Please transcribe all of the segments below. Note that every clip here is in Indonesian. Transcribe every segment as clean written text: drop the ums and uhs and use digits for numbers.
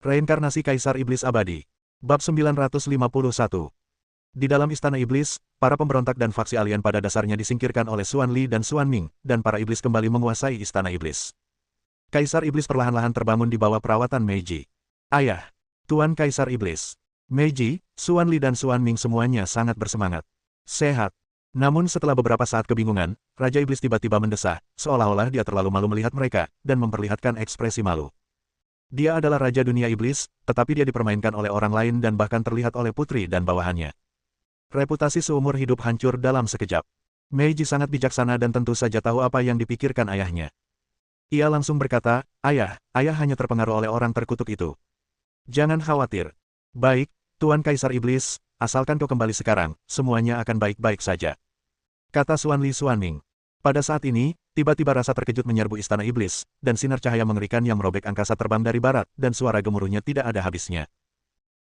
Reinkarnasi Kaisar Iblis Abadi. Bab 951. Di dalam Istana Iblis, para pemberontak dan faksi alien pada dasarnya disingkirkan oleh Xuan Li dan Xuan Ming, dan para iblis kembali menguasai Istana Iblis. Kaisar Iblis perlahan-lahan terbangun di bawah perawatan Meiji. Ayah, Tuan Kaisar Iblis. Meiji, Xuan Li dan Xuan Ming semuanya sangat bersemangat. Sehat. Namun setelah beberapa saat kebingungan, Raja Iblis tiba-tiba mendesah, seolah-olah dia terlalu malu melihat mereka, dan memperlihatkan ekspresi malu. Dia adalah Raja Dunia Iblis, tetapi dia dipermainkan oleh orang lain dan bahkan terlihat oleh putri dan bawahannya. Reputasi seumur hidup hancur dalam sekejap. Meiji sangat bijaksana dan tentu saja tahu apa yang dipikirkan ayahnya. Ia langsung berkata, ayah hanya terpengaruh oleh orang terkutuk itu. Jangan khawatir. Baik, Tuan Kaisar Iblis, asalkan kau kembali sekarang, semuanya akan baik-baik saja. Kata Xuan Li Xuan Ming. Pada saat ini, tiba-tiba rasa terkejut menyerbu Istana Iblis, dan sinar cahaya mengerikan yang merobek angkasa terbang dari barat, dan suara gemuruhnya tidak ada habisnya.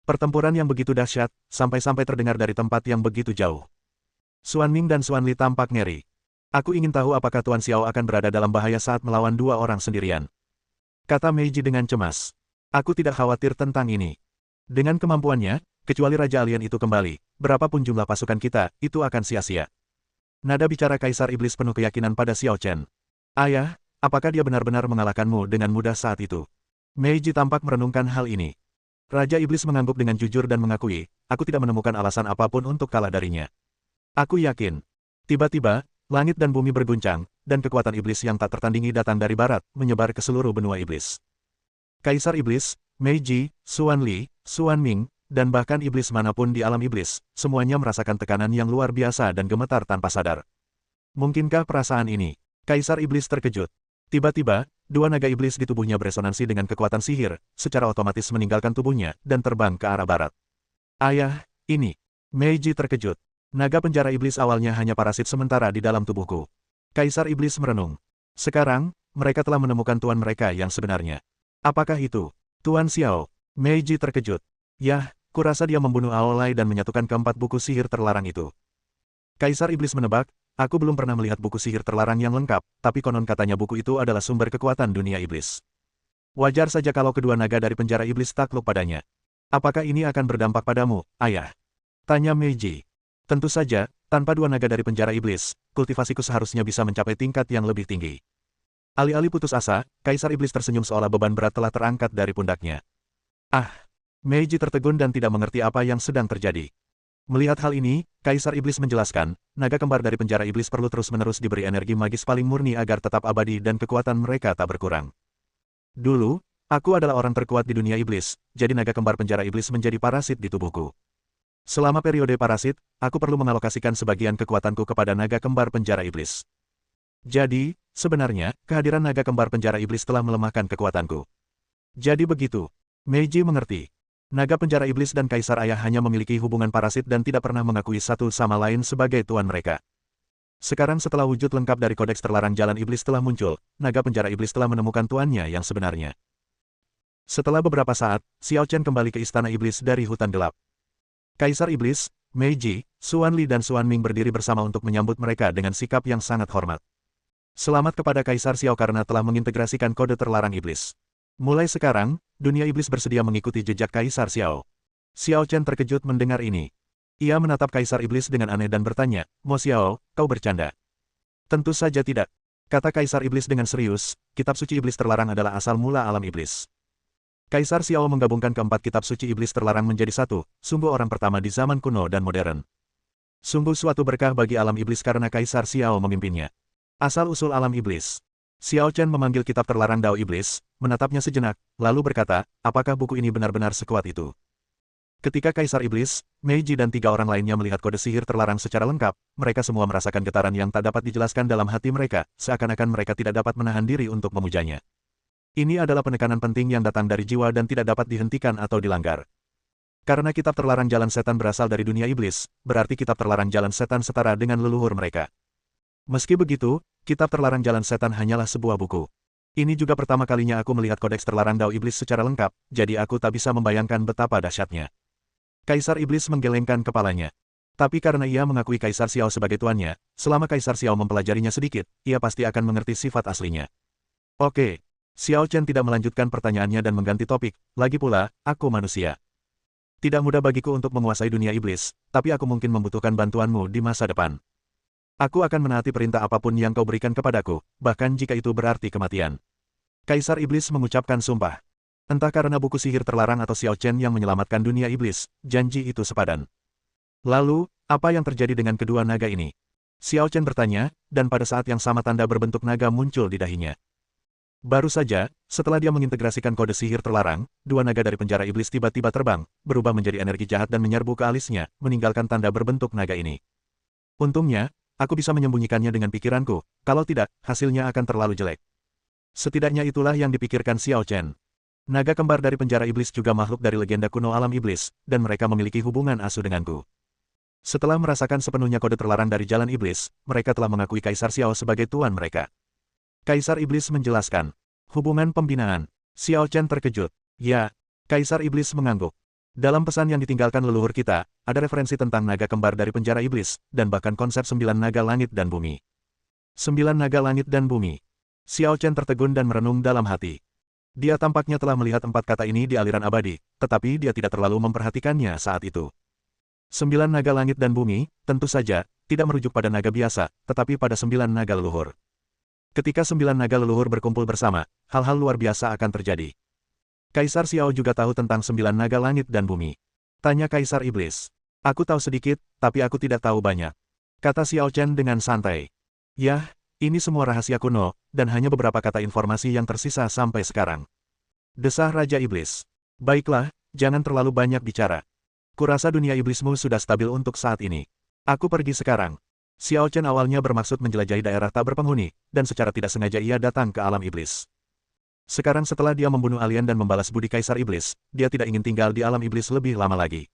Pertempuran yang begitu dahsyat, sampai-sampai terdengar dari tempat yang begitu jauh. Xuan Ming dan Xuan Li tampak ngeri. Aku ingin tahu apakah Tuan Xiao akan berada dalam bahaya saat melawan dua orang sendirian. Kata Meiji dengan cemas. Aku tidak khawatir tentang ini. Dengan kemampuannya, kecuali Raja Alien itu kembali, berapapun jumlah pasukan kita, itu akan sia-sia. Nada bicara Kaisar Iblis penuh keyakinan pada Xiao Chen. Ayah, apakah dia benar-benar mengalahkanmu dengan mudah saat itu? Meiji tampak merenungkan hal ini. Raja Iblis mengangguk dengan jujur dan mengakui, aku tidak menemukan alasan apapun untuk kalah darinya. Aku yakin. Tiba-tiba, langit dan bumi berguncang, dan kekuatan iblis yang tak tertandingi datang dari barat, menyebar ke seluruh benua iblis. Kaisar Iblis, Meiji, Xuan Li, Xuan Ming, dan bahkan iblis manapun di alam iblis, semuanya merasakan tekanan yang luar biasa dan gemetar tanpa sadar. Mungkinkah perasaan ini? Kaisar Iblis terkejut. Tiba-tiba, dua naga iblis di tubuhnya beresonansi dengan kekuatan sihir, secara otomatis meninggalkan tubuhnya, dan terbang ke arah barat. Ayah, ini. Meiji terkejut. Naga penjara iblis awalnya hanya parasit sementara di dalam tubuhku. Kaisar Iblis merenung. Sekarang, mereka telah menemukan tuan mereka yang sebenarnya. Apakah itu? Tuan Xiao. Meiji terkejut. Yah, kurasa dia membunuh Aolai dan menyatukan keempat buku sihir terlarang itu. Kaisar Iblis menebak, aku belum pernah melihat buku sihir terlarang yang lengkap, tapi konon katanya buku itu adalah sumber kekuatan dunia iblis. Wajar saja kalau kedua naga dari penjara iblis takluk padanya. Apakah ini akan berdampak padamu, ayah? Tanya Meiji. Tentu saja, tanpa dua naga dari penjara iblis, kultivasiku seharusnya bisa mencapai tingkat yang lebih tinggi. Alih-alih putus asa, Kaisar Iblis tersenyum seolah beban berat telah terangkat dari pundaknya. Ah! Meiji tertegun dan tidak mengerti apa yang sedang terjadi. Melihat hal ini, Kaisar Iblis menjelaskan, naga kembar dari penjara iblis perlu terus-menerus diberi energi magis paling murni agar tetap abadi dan kekuatan mereka tak berkurang. Dulu, aku adalah orang terkuat di dunia iblis, jadi naga kembar penjara iblis menjadi parasit di tubuhku. Selama periode parasit, aku perlu mengalokasikan sebagian kekuatanku kepada naga kembar penjara iblis. Jadi, sebenarnya, kehadiran naga kembar penjara iblis telah melemahkan kekuatanku. Jadi begitu. Meiji mengerti. Naga penjara iblis dan Kaisar Ayah hanya memiliki hubungan parasit dan tidak pernah mengakui satu sama lain sebagai tuan mereka. Sekarang setelah wujud lengkap dari kodeks terlarang jalan iblis telah muncul, naga penjara iblis telah menemukan tuannya yang sebenarnya. Setelah beberapa saat, Xiao Chen kembali ke Istana Iblis dari hutan gelap. Kaisar Iblis, Meiji, Xuan Li dan Xuan Ming berdiri bersama untuk menyambut mereka dengan sikap yang sangat hormat. Selamat kepada Kaisar Xiao karena telah mengintegrasikan kode terlarang iblis. Mulai sekarang, dunia iblis bersedia mengikuti jejak Kaisar Xiao. Xiao Chen terkejut mendengar ini. Ia menatap Kaisar Iblis dengan aneh dan bertanya, Mo Xiao, kau bercanda? Tentu saja tidak. Kata Kaisar Iblis dengan serius, kitab suci iblis terlarang adalah asal mula alam iblis. Kaisar Xiao menggabungkan keempat kitab suci iblis terlarang menjadi satu, sungguh orang pertama di zaman kuno dan modern. Sungguh suatu berkah bagi alam iblis karena Kaisar Xiao memimpinnya. Asal-usul alam iblis. Xiao Chen memanggil kitab terlarang Dao Iblis, menatapnya sejenak, lalu berkata, apakah buku ini benar-benar sekuat itu? Ketika Kaisar Iblis, Meiji dan tiga orang lainnya melihat kode sihir terlarang secara lengkap, mereka semua merasakan getaran yang tak dapat dijelaskan dalam hati mereka, seakan-akan mereka tidak dapat menahan diri untuk memujanya. Ini adalah penekanan penting yang datang dari jiwa dan tidak dapat dihentikan atau dilanggar. Karena kitab terlarang jalan setan berasal dari dunia iblis, berarti kitab terlarang jalan setan setara dengan leluhur mereka. Meski begitu, kitab terlarang jalan setan hanyalah sebuah buku. Ini juga pertama kalinya aku melihat kodeks terlarang Dao Iblis secara lengkap, jadi aku tak bisa membayangkan betapa dahsyatnya. Kaisar Iblis menggelengkan kepalanya. Tapi karena ia mengakui Kaisar Xiao sebagai tuannya, selama Kaisar Xiao mempelajarinya sedikit, ia pasti akan mengerti sifat aslinya. Oke. Xiao Chen tidak melanjutkan pertanyaannya dan mengganti topik, lagi pula, aku manusia. Tidak mudah bagiku untuk menguasai dunia iblis, tapi aku mungkin membutuhkan bantuanmu di masa depan. Aku akan menaati perintah apapun yang kau berikan kepadaku, bahkan jika itu berarti kematian. Kaisar Iblis mengucapkan sumpah. Entah karena buku sihir terlarang atau Xiao Chen yang menyelamatkan dunia iblis, janji itu sepadan. Lalu, apa yang terjadi dengan kedua naga ini? Xiao Chen bertanya, dan pada saat yang sama tanda berbentuk naga muncul di dahinya. Baru saja, setelah dia mengintegrasikan kode sihir terlarang, dua naga dari penjara iblis tiba-tiba terbang, berubah menjadi energi jahat dan menyerbu ke alisnya, meninggalkan tanda berbentuk naga ini. Untungnya, aku bisa menyembunyikannya dengan pikiranku, kalau tidak, hasilnya akan terlalu jelek. Setidaknya itulah yang dipikirkan Xiao Chen. Naga kembar dari penjara iblis juga makhluk dari legenda kuno alam iblis, dan mereka memiliki hubungan asuh denganku. Setelah merasakan sepenuhnya kode terlarang dari jalan iblis, mereka telah mengakui Kaisar Xiao sebagai tuan mereka. Kaisar Iblis menjelaskan. Hubungan pembinaan. Xiao Chen terkejut. Ya, Kaisar Iblis mengangguk. Dalam pesan yang ditinggalkan leluhur kita, ada referensi tentang naga kembar dari penjara iblis, dan bahkan konsep 9 naga langit dan bumi. 9 naga langit dan bumi. Xiao Chen tertegun dan merenung dalam hati. Dia tampaknya telah melihat 4 kata ini di aliran abadi, tetapi dia tidak terlalu memperhatikannya saat itu. 9 naga langit dan bumi, tentu saja, tidak merujuk pada naga biasa, tetapi pada 9 naga leluhur. Ketika 9 naga leluhur berkumpul bersama, hal-hal luar biasa akan terjadi. Kaisar Xiao juga tahu tentang 9 naga langit dan bumi. Tanya Kaisar Iblis. Aku tahu sedikit, tapi aku tidak tahu banyak. Kata Xiao Chen dengan santai. Yah, ini semua rahasia kuno, dan hanya beberapa kata informasi yang tersisa sampai sekarang. Desah Raja Iblis. Baiklah, jangan terlalu banyak bicara. Kurasa dunia iblismu sudah stabil untuk saat ini. Aku pergi sekarang. Xiao Chen awalnya bermaksud menjelajahi daerah tak berpenghuni, dan secara tidak sengaja ia datang ke alam iblis. Sekarang setelah dia membunuh alien dan membalas budi Kaisar Iblis, dia tidak ingin tinggal di alam iblis lebih lama lagi.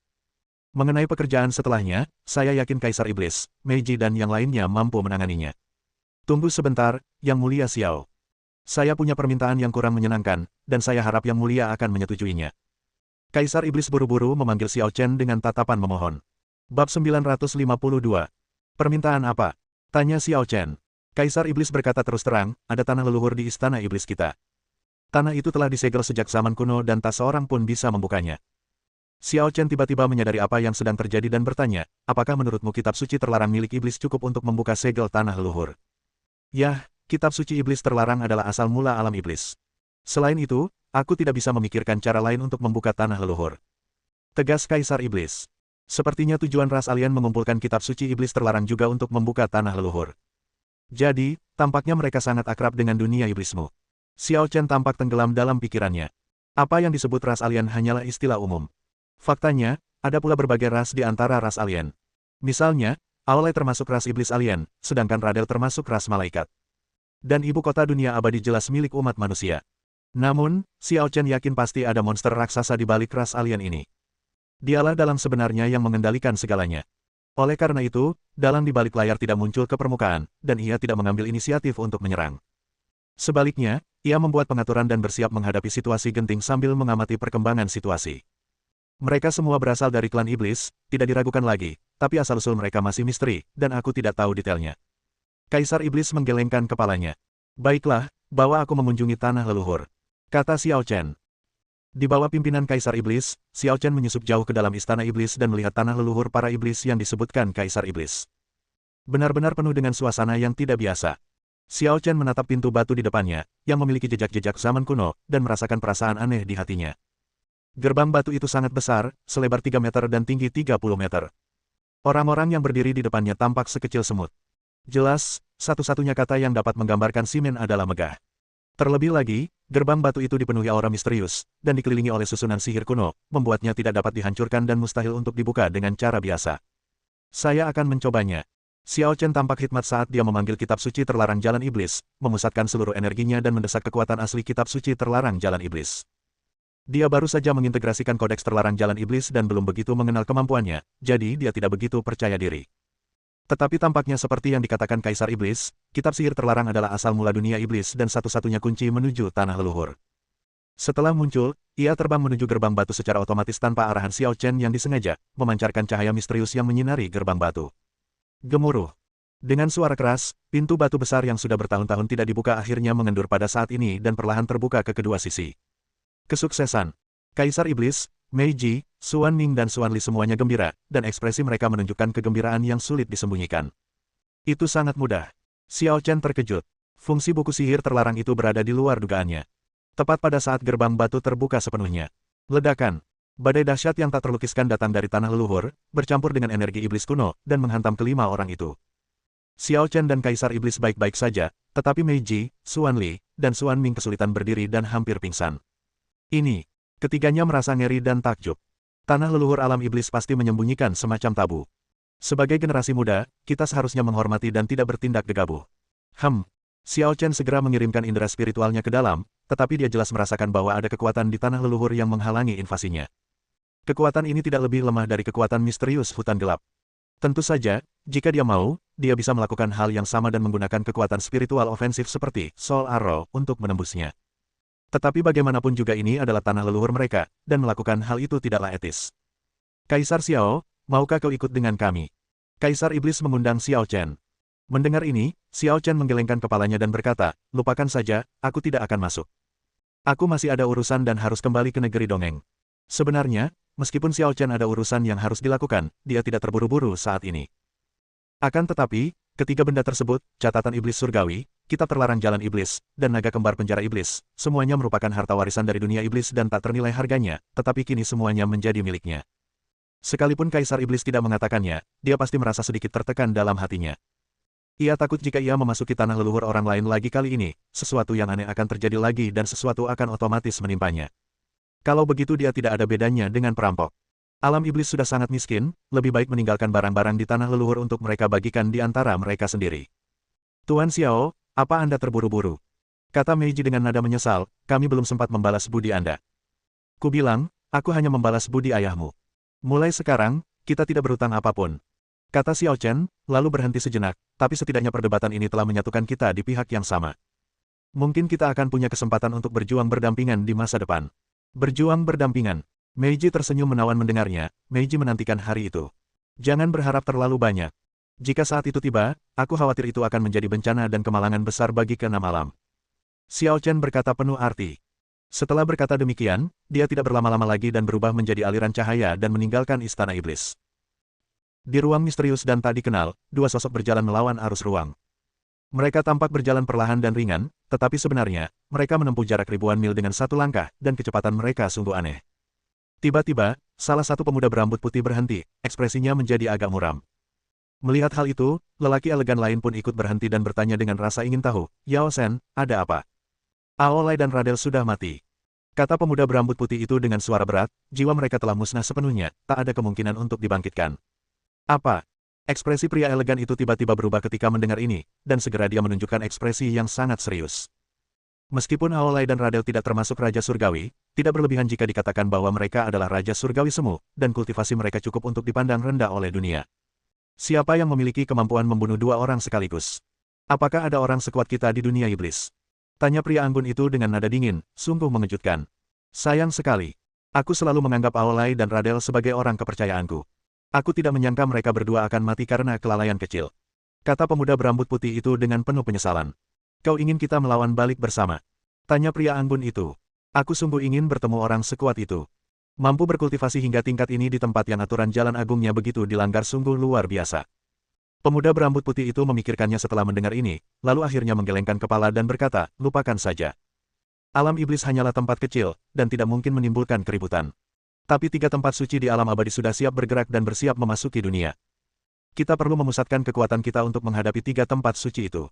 Mengenai pekerjaan setelahnya, saya yakin Kaisar Iblis, Meiji dan yang lainnya mampu menanganinya. Tunggu sebentar, Yang Mulia Xiao. Saya punya permintaan yang kurang menyenangkan, dan saya harap Yang Mulia akan menyetujuinya. Kaisar Iblis buru-buru memanggil Xiao Chen dengan tatapan memohon. Bab 952. Permintaan apa? Tanya Xiao Chen. Kaisar Iblis berkata terus terang, ada tanah leluhur di istana iblis kita. Tanah itu telah disegel sejak zaman kuno dan tak seorang pun bisa membukanya. Xiao Chen tiba-tiba menyadari apa yang sedang terjadi dan bertanya, apakah menurutmu kitab suci terlarang milik iblis cukup untuk membuka segel tanah leluhur? Yah, kitab suci iblis terlarang adalah asal mula alam iblis. Selain itu, aku tidak bisa memikirkan cara lain untuk membuka tanah leluhur. Tegas Kaisar Iblis. Sepertinya tujuan ras alien mengumpulkan kitab suci iblis terlarang juga untuk membuka tanah leluhur. Jadi, tampaknya mereka sangat akrab dengan dunia iblismu. Xiao Chen tampak tenggelam dalam pikirannya. Apa yang disebut ras alien hanyalah istilah umum. Faktanya, ada pula berbagai ras di antara ras alien. Misalnya, Aolai termasuk ras iblis alien, sedangkan Radel termasuk ras malaikat. Dan ibu kota dunia abadi jelas milik umat manusia. Namun, Xiao Chen yakin pasti ada monster raksasa di balik ras alien ini. Dialah dalang sebenarnya yang mengendalikan segalanya. Oleh karena itu, dalang di balik layar tidak muncul ke permukaan, dan ia tidak mengambil inisiatif untuk menyerang. Sebaliknya, ia membuat pengaturan dan bersiap menghadapi situasi genting sambil mengamati perkembangan situasi. Mereka semua berasal dari klan iblis, tidak diragukan lagi, tapi asal-usul mereka masih misteri, dan aku tidak tahu detailnya. Kaisar Iblis menggelengkan kepalanya. Baiklah, bawa aku mengunjungi tanah leluhur. Kata Xiao Chen. Di bawah pimpinan Kaisar Iblis, Xiao Chen menyusup jauh ke dalam istana iblis dan melihat tanah leluhur para iblis yang disebutkan Kaisar Iblis. Benar-benar penuh dengan suasana yang tidak biasa. Xiao Chen menatap pintu batu di depannya, yang memiliki jejak-jejak zaman kuno, dan merasakan perasaan aneh di hatinya. Gerbang batu itu sangat besar, selebar 3 meter dan tinggi 30 meter. Orang-orang yang berdiri di depannya tampak sekecil semut. Jelas, satu-satunya kata yang dapat menggambarkan simen adalah megah. Terlebih lagi, gerbang batu itu dipenuhi aura misterius, dan dikelilingi oleh susunan sihir kuno, membuatnya tidak dapat dihancurkan dan mustahil untuk dibuka dengan cara biasa. Saya akan mencobanya. Xiao Chen tampak hikmat saat dia memanggil kitab suci terlarang jalan iblis, memusatkan seluruh energinya dan mendesak kekuatan asli kitab suci terlarang jalan iblis. Dia baru saja mengintegrasikan kodeks terlarang jalan iblis dan belum begitu mengenal kemampuannya, jadi dia tidak begitu percaya diri. Tetapi tampaknya seperti yang dikatakan Kaisar Iblis, kitab sihir terlarang adalah asal mula dunia iblis dan satu-satunya kunci menuju tanah leluhur. Setelah muncul, ia terbang menuju gerbang batu secara otomatis tanpa arahan Xiao Chen yang disengaja, memancarkan cahaya misterius yang menyinari gerbang batu. Gemuruh. Dengan suara keras, pintu batu besar yang sudah bertahun-tahun tidak dibuka akhirnya mengendur pada saat ini dan perlahan terbuka ke kedua sisi. Kesuksesan. Kaisar Iblis, Meiji, Xuan Ming dan Xuan Li semuanya gembira, dan ekspresi mereka menunjukkan kegembiraan yang sulit disembunyikan. Itu sangat mudah. Xiao Chen terkejut. Fungsi buku sihir terlarang itu berada di luar dugaannya. Tepat pada saat gerbang batu terbuka sepenuhnya. Ledakan. Badai dahsyat yang tak terlukiskan datang dari tanah leluhur, bercampur dengan energi iblis kuno, dan menghantam kelima orang itu. Xiao Chen dan Kaisar Iblis baik-baik saja, tetapi Meiji, Xuan Li, dan Xuan Ming kesulitan berdiri dan hampir pingsan. Ini, ketiganya merasa ngeri dan takjub. Tanah leluhur alam iblis pasti menyembunyikan semacam tabu. Sebagai generasi muda, kita seharusnya menghormati dan tidak bertindak gegabah. Xiao Chen segera mengirimkan indera spiritualnya ke dalam, tetapi dia jelas merasakan bahwa ada kekuatan di tanah leluhur yang menghalangi invasinya. Kekuatan ini tidak lebih lemah dari kekuatan misterius hutan gelap. Tentu saja, jika dia mau, dia bisa melakukan hal yang sama dan menggunakan kekuatan spiritual ofensif seperti Soul Arrow untuk menembusnya. Tetapi bagaimanapun juga ini adalah tanah leluhur mereka, dan melakukan hal itu tidaklah etis. Kaisar Xiao, maukah kau ikut dengan kami? Kaisar Iblis mengundang Xiao Chen. Mendengar ini, Xiao Chen menggelengkan kepalanya dan berkata, lupakan saja, aku tidak akan masuk. Aku masih ada urusan dan harus kembali ke negeri dongeng. Sebenarnya, meskipun Xiao Chen ada urusan yang harus dilakukan, dia tidak terburu-buru saat ini. Akan tetapi, ketiga benda tersebut, catatan iblis surgawi, kitab terlarang jalan iblis, dan naga kembar penjara iblis, semuanya merupakan harta warisan dari dunia iblis dan tak ternilai harganya, tetapi kini semuanya menjadi miliknya. Sekalipun Kaisar Iblis tidak mengatakannya, dia pasti merasa sedikit tertekan dalam hatinya. Ia takut jika ia memasuki tanah leluhur orang lain lagi kali ini, sesuatu yang aneh akan terjadi lagi dan sesuatu akan otomatis menimpanya. Kalau begitu dia tidak ada bedanya dengan perampok. Alam iblis sudah sangat miskin, lebih baik meninggalkan barang-barang di tanah leluhur untuk mereka bagikan di antara mereka sendiri. Tuan Xiao, apa Anda terburu-buru? Kata Meiji dengan nada menyesal, kami belum sempat membalas budi Anda. Kubilang, aku hanya membalas budi ayahmu. Mulai sekarang, kita tidak berhutang apapun. Kata Xiao Chen, lalu berhenti sejenak, tapi setidaknya perdebatan ini telah menyatukan kita di pihak yang sama. Mungkin kita akan punya kesempatan untuk berjuang berdampingan di masa depan. Berjuang berdampingan. Meiji tersenyum menawan mendengarnya, Meiji menantikan hari itu. Jangan berharap terlalu banyak. Jika saat itu tiba, aku khawatir itu akan menjadi bencana dan kemalangan besar bagi keenam alam. Xiao Chen berkata penuh arti. Setelah berkata demikian, dia tidak berlama-lama lagi dan berubah menjadi aliran cahaya dan meninggalkan istana iblis. Di ruang misterius dan tak dikenal, dua sosok berjalan melawan arus ruang. Mereka tampak berjalan perlahan dan ringan, tetapi sebenarnya, mereka menempuh jarak ribuan mil dengan satu langkah, dan kecepatan mereka sungguh aneh. Tiba-tiba, salah satu pemuda berambut putih berhenti, ekspresinya menjadi agak muram. Melihat hal itu, lelaki elegan lain pun ikut berhenti dan bertanya dengan rasa ingin tahu, Yao Shen, ada apa? Aolai dan Radel sudah mati. Kata pemuda berambut putih itu dengan suara berat, jiwa mereka telah musnah sepenuhnya, tak ada kemungkinan untuk dibangkitkan. Apa? Ekspresi pria elegan itu tiba-tiba berubah ketika mendengar ini, dan segera dia menunjukkan ekspresi yang sangat serius. Meskipun Aolai dan Radel tidak termasuk Raja Surgawi, tidak berlebihan jika dikatakan bahwa mereka adalah Raja Surgawi semu, dan kultivasi mereka cukup untuk dipandang rendah oleh dunia. Siapa yang memiliki kemampuan membunuh dua orang sekaligus? Apakah ada orang sekuat kita di dunia iblis? Tanya pria anggun itu dengan nada dingin, sungguh mengejutkan. Sayang sekali. Aku selalu menganggap Aolai dan Radel sebagai orang kepercayaanku. Aku tidak menyangka mereka berdua akan mati karena kelalaian kecil. Kata pemuda berambut putih itu dengan penuh penyesalan. Kau ingin kita melawan balik bersama? Tanya pria anggun itu. Aku sungguh ingin bertemu orang sekuat itu. Mampu berkultivasi hingga tingkat ini di tempat yang aturan jalan agungnya begitu dilanggar sungguh luar biasa. Pemuda berambut putih itu memikirkannya setelah mendengar ini, lalu akhirnya menggelengkan kepala dan berkata, lupakan saja. Alam iblis hanyalah tempat kecil, dan tidak mungkin menimbulkan keributan. Tapi tiga tempat suci di alam abadi sudah siap bergerak dan bersiap memasuki dunia. Kita perlu memusatkan kekuatan kita untuk menghadapi tiga tempat suci itu.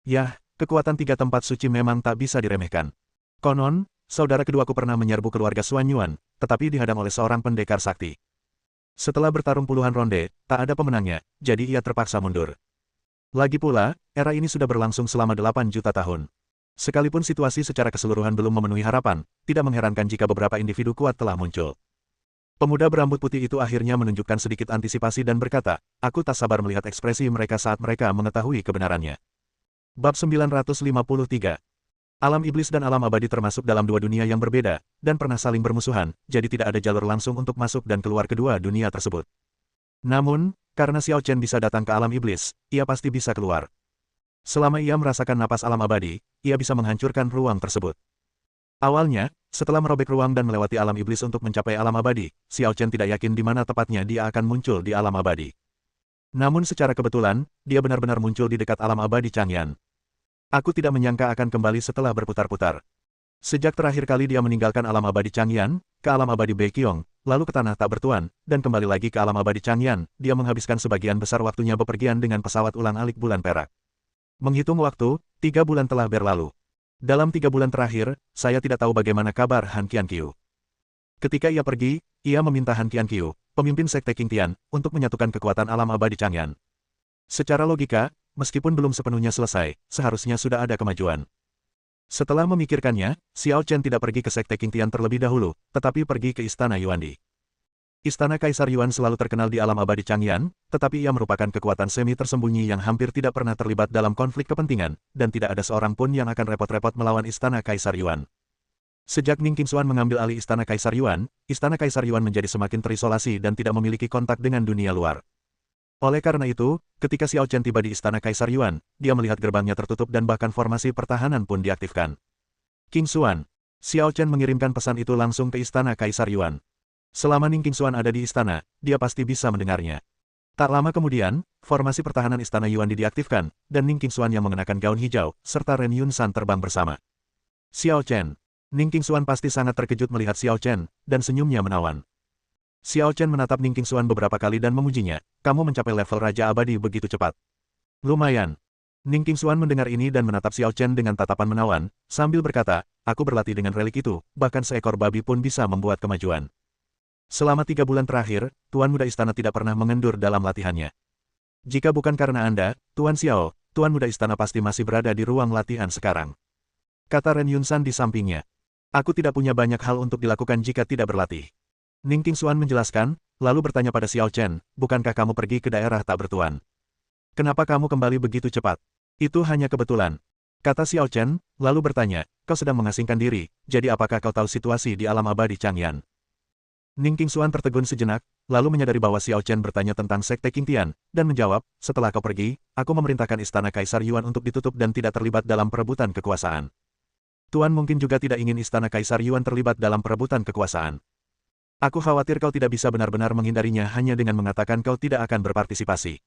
Yah, kekuatan tiga tempat suci memang tak bisa diremehkan. Konon, saudara keduaku pernah menyerbu keluarga Xuan Yuan, tetapi dihadang oleh seorang pendekar sakti. Setelah bertarung puluhan ronde, tak ada pemenangnya, jadi ia terpaksa mundur. Lagi pula, era ini sudah berlangsung selama 8 juta tahun. Sekalipun situasi secara keseluruhan belum memenuhi harapan, tidak mengherankan jika beberapa individu kuat telah muncul. Pemuda berambut putih itu akhirnya menunjukkan sedikit antisipasi dan berkata, aku tak sabar melihat ekspresi mereka saat mereka mengetahui kebenarannya. Bab 953. Alam iblis dan alam abadi termasuk dalam dua dunia yang berbeda, dan pernah saling bermusuhan, jadi tidak ada jalur langsung untuk masuk dan keluar kedua dunia tersebut. Namun, karena Xiao Chen bisa datang ke alam iblis, ia pasti bisa keluar. Selama ia merasakan napas alam abadi, ia bisa menghancurkan ruang tersebut. Awalnya, setelah merobek ruang dan melewati alam iblis untuk mencapai alam abadi, Xiao Chen tidak yakin di mana tepatnya dia akan muncul di alam abadi. Namun secara kebetulan, dia benar-benar muncul di dekat alam abadi Changyan. Aku tidak menyangka akan kembali setelah berputar-putar. Sejak terakhir kali dia meninggalkan alam abadi Changyan, ke alam abadi Baekyeong, lalu ke tanah tak bertuan, dan kembali lagi ke alam abadi Changyan, dia menghabiskan sebagian besar waktunya bepergian dengan pesawat ulang-alik bulan perak. Menghitung waktu, 3 bulan telah berlalu. Dalam 3 bulan terakhir, saya tidak tahu bagaimana kabar Han Qianqiu. Ketika ia pergi, ia meminta Han Qianqiu, pemimpin sekte Qingtian, untuk menyatukan kekuatan alam abadi Changyan. Secara logika, meskipun belum sepenuhnya selesai, seharusnya sudah ada kemajuan. Setelah memikirkannya, Xiao Chen tidak pergi ke sekte Qingtian terlebih dahulu, tetapi pergi ke istana Yuandi. Istana Kaisar Yuan selalu terkenal di alam abadi Changyan, tetapi ia merupakan kekuatan semi tersembunyi yang hampir tidak pernah terlibat dalam konflik kepentingan, dan tidak ada seorang pun yang akan repot-repot melawan Istana Kaisar Yuan. Sejak Ning Qingshuan mengambil alih Istana Kaisar Yuan menjadi semakin terisolasi dan tidak memiliki kontak dengan dunia luar. Oleh karena itu, ketika Xiao Chen tiba di Istana Kaisar Yuan, dia melihat gerbangnya tertutup dan bahkan formasi pertahanan pun diaktifkan. Qingshuan, Xiao Chen mengirimkan pesan itu langsung ke Istana Kaisar Yuan. Selama Ning Qingshuan ada di istana, dia pasti bisa mendengarnya. Tak lama kemudian, formasi pertahanan Istana Yuan diaktifkan, dan Ning Qingshuan yang mengenakan gaun hijau, serta Ren Yunsan terbang bersama. Xiao Chen. Ning Qingshuan pasti sangat terkejut melihat Xiao Chen, dan senyumnya menawan. Xiao Chen menatap Ning Qingshuan beberapa kali dan memujinya, kamu mencapai level Raja Abadi begitu cepat. Lumayan. Ning Qingshuan mendengar ini dan menatap Xiao Chen dengan tatapan menawan, sambil berkata, aku berlatih dengan relik itu, bahkan seekor babi pun bisa membuat kemajuan. Selama 3 bulan terakhir, Tuan Muda Istana tidak pernah mengendur dalam latihannya. Jika bukan karena Anda, Tuan Xiao, Tuan Muda Istana pasti masih berada di ruang latihan sekarang. Kata Ren Yunsan di sampingnya. Aku tidak punya banyak hal untuk dilakukan jika tidak berlatih. Ning Qingshuan menjelaskan, lalu bertanya pada Xiao Chen, bukankah kamu pergi ke daerah tak bertuan? Kenapa kamu kembali begitu cepat? Itu hanya kebetulan. Kata Xiao Chen, lalu bertanya, kau sedang mengasingkan diri, jadi apakah kau tahu situasi di alam abadi Changyan? Ning Qingshuan tertegun sejenak, lalu menyadari bahwa Xiao Chen bertanya tentang sekte Qingtian, dan menjawab, setelah kau pergi, aku memerintahkan Istana Kaisar Yuan untuk ditutup dan tidak terlibat dalam perebutan kekuasaan. Tuan mungkin juga tidak ingin Istana Kaisar Yuan terlibat dalam perebutan kekuasaan. Aku khawatir kau tidak bisa benar-benar menghindarinya hanya dengan mengatakan kau tidak akan berpartisipasi.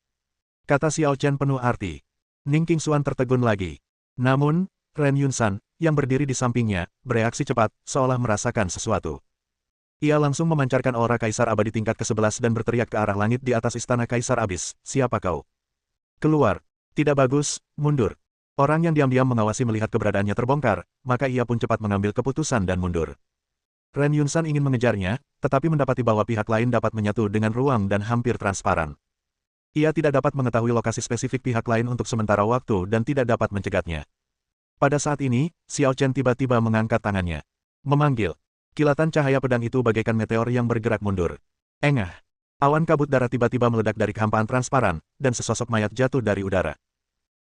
Kata Xiao Chen penuh arti. Ning Qingshuan tertegun lagi. Namun, Ren Yunsan, yang berdiri di sampingnya, bereaksi cepat, seolah merasakan sesuatu. Ia langsung memancarkan aura Kaisar Abadi tingkat ke-11 dan berteriak ke arah langit di atas Istana Kaisar Abis, siapa kau? Keluar. Tidak bagus, mundur. Orang yang diam-diam mengawasi melihat keberadaannya terbongkar, maka ia pun cepat mengambil keputusan dan mundur. Ren Yunsan ingin mengejarnya, tetapi mendapati bahwa pihak lain dapat menyatu dengan ruang dan hampir transparan. Ia tidak dapat mengetahui lokasi spesifik pihak lain untuk sementara waktu dan tidak dapat mencegatnya. Pada saat ini, Xiao Chen tiba-tiba mengangkat tangannya. Memanggil. Kilatan cahaya pedang itu bagaikan meteor yang bergerak mundur. Engah. Awan kabut darah tiba-tiba meledak dari kehampaan transparan, dan sesosok mayat jatuh dari udara.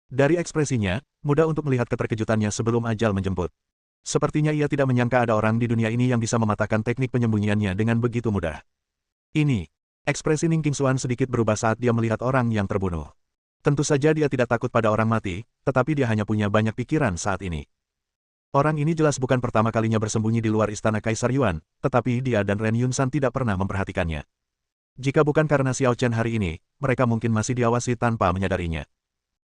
Dari ekspresinya, mudah untuk melihat keterkejutannya sebelum ajal menjemput. Sepertinya ia tidak menyangka ada orang di dunia ini yang bisa mematahkan teknik penyembunyiannya dengan begitu mudah. Ini, ekspresi Ning Qingshuan sedikit berubah saat dia melihat orang yang terbunuh. Tentu saja dia tidak takut pada orang mati, tetapi dia hanya punya banyak pikiran saat ini. Orang ini jelas bukan pertama kalinya bersembunyi di luar Istana Kaisar Yuan, tetapi dia dan Ren Yunsan tidak pernah memperhatikannya. Jika bukan karena Xiao Chen hari ini, mereka mungkin masih diawasi tanpa menyadarinya.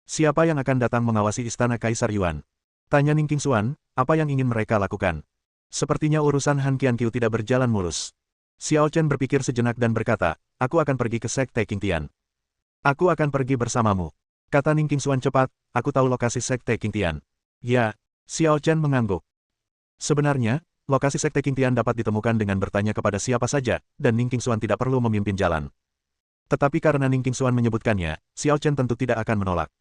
Siapa yang akan datang mengawasi Istana Kaisar Yuan? Tanya Ning Qingshuan, apa yang ingin mereka lakukan? Sepertinya urusan Han Qianqiu tidak berjalan mulus. Xiao Chen berpikir sejenak dan berkata, aku akan pergi ke Sekte Qingtian. Aku akan pergi bersamamu. Kata Ning Qingshuan cepat, aku tahu lokasi Sekte Qingtian. Ya, Xiao Chen mengangguk. Sebenarnya, lokasi Sekte Qingtian dapat ditemukan dengan bertanya kepada siapa saja, dan Ning Qingshuan tidak perlu memimpin jalan. Tetapi karena Ning Qingshuan menyebutkannya, Xiao Chen tentu tidak akan menolak.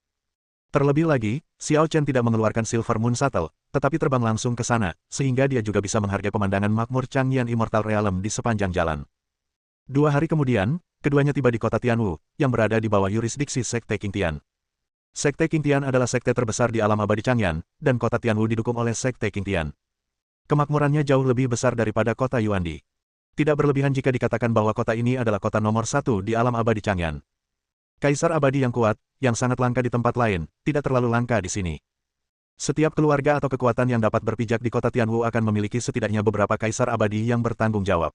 Terlebih lagi, Xiao Chen tidak mengeluarkan Silver Moon Shuttle, tetapi terbang langsung ke sana, sehingga dia juga bisa menghargai pemandangan makmur Changyan Immortal Realm di sepanjang jalan. 2 hari kemudian, keduanya tiba di kota Tianwu, yang berada di bawah yurisdiksi Sekte Qingtian. Sekte Qingtian adalah sekte terbesar di alam abadi Changyan, dan kota Tianwu didukung oleh Sekte Qingtian. Kemakmurannya jauh lebih besar daripada kota Yuandi. Tidak berlebihan jika dikatakan bahwa kota ini adalah kota nomor 1 di alam abadi Changyan. Kaisar abadi yang kuat, yang sangat langka di tempat lain, tidak terlalu langka di sini. Setiap keluarga atau kekuatan yang dapat berpijak di kota Tianwu akan memiliki setidaknya beberapa kaisar abadi yang bertanggung jawab.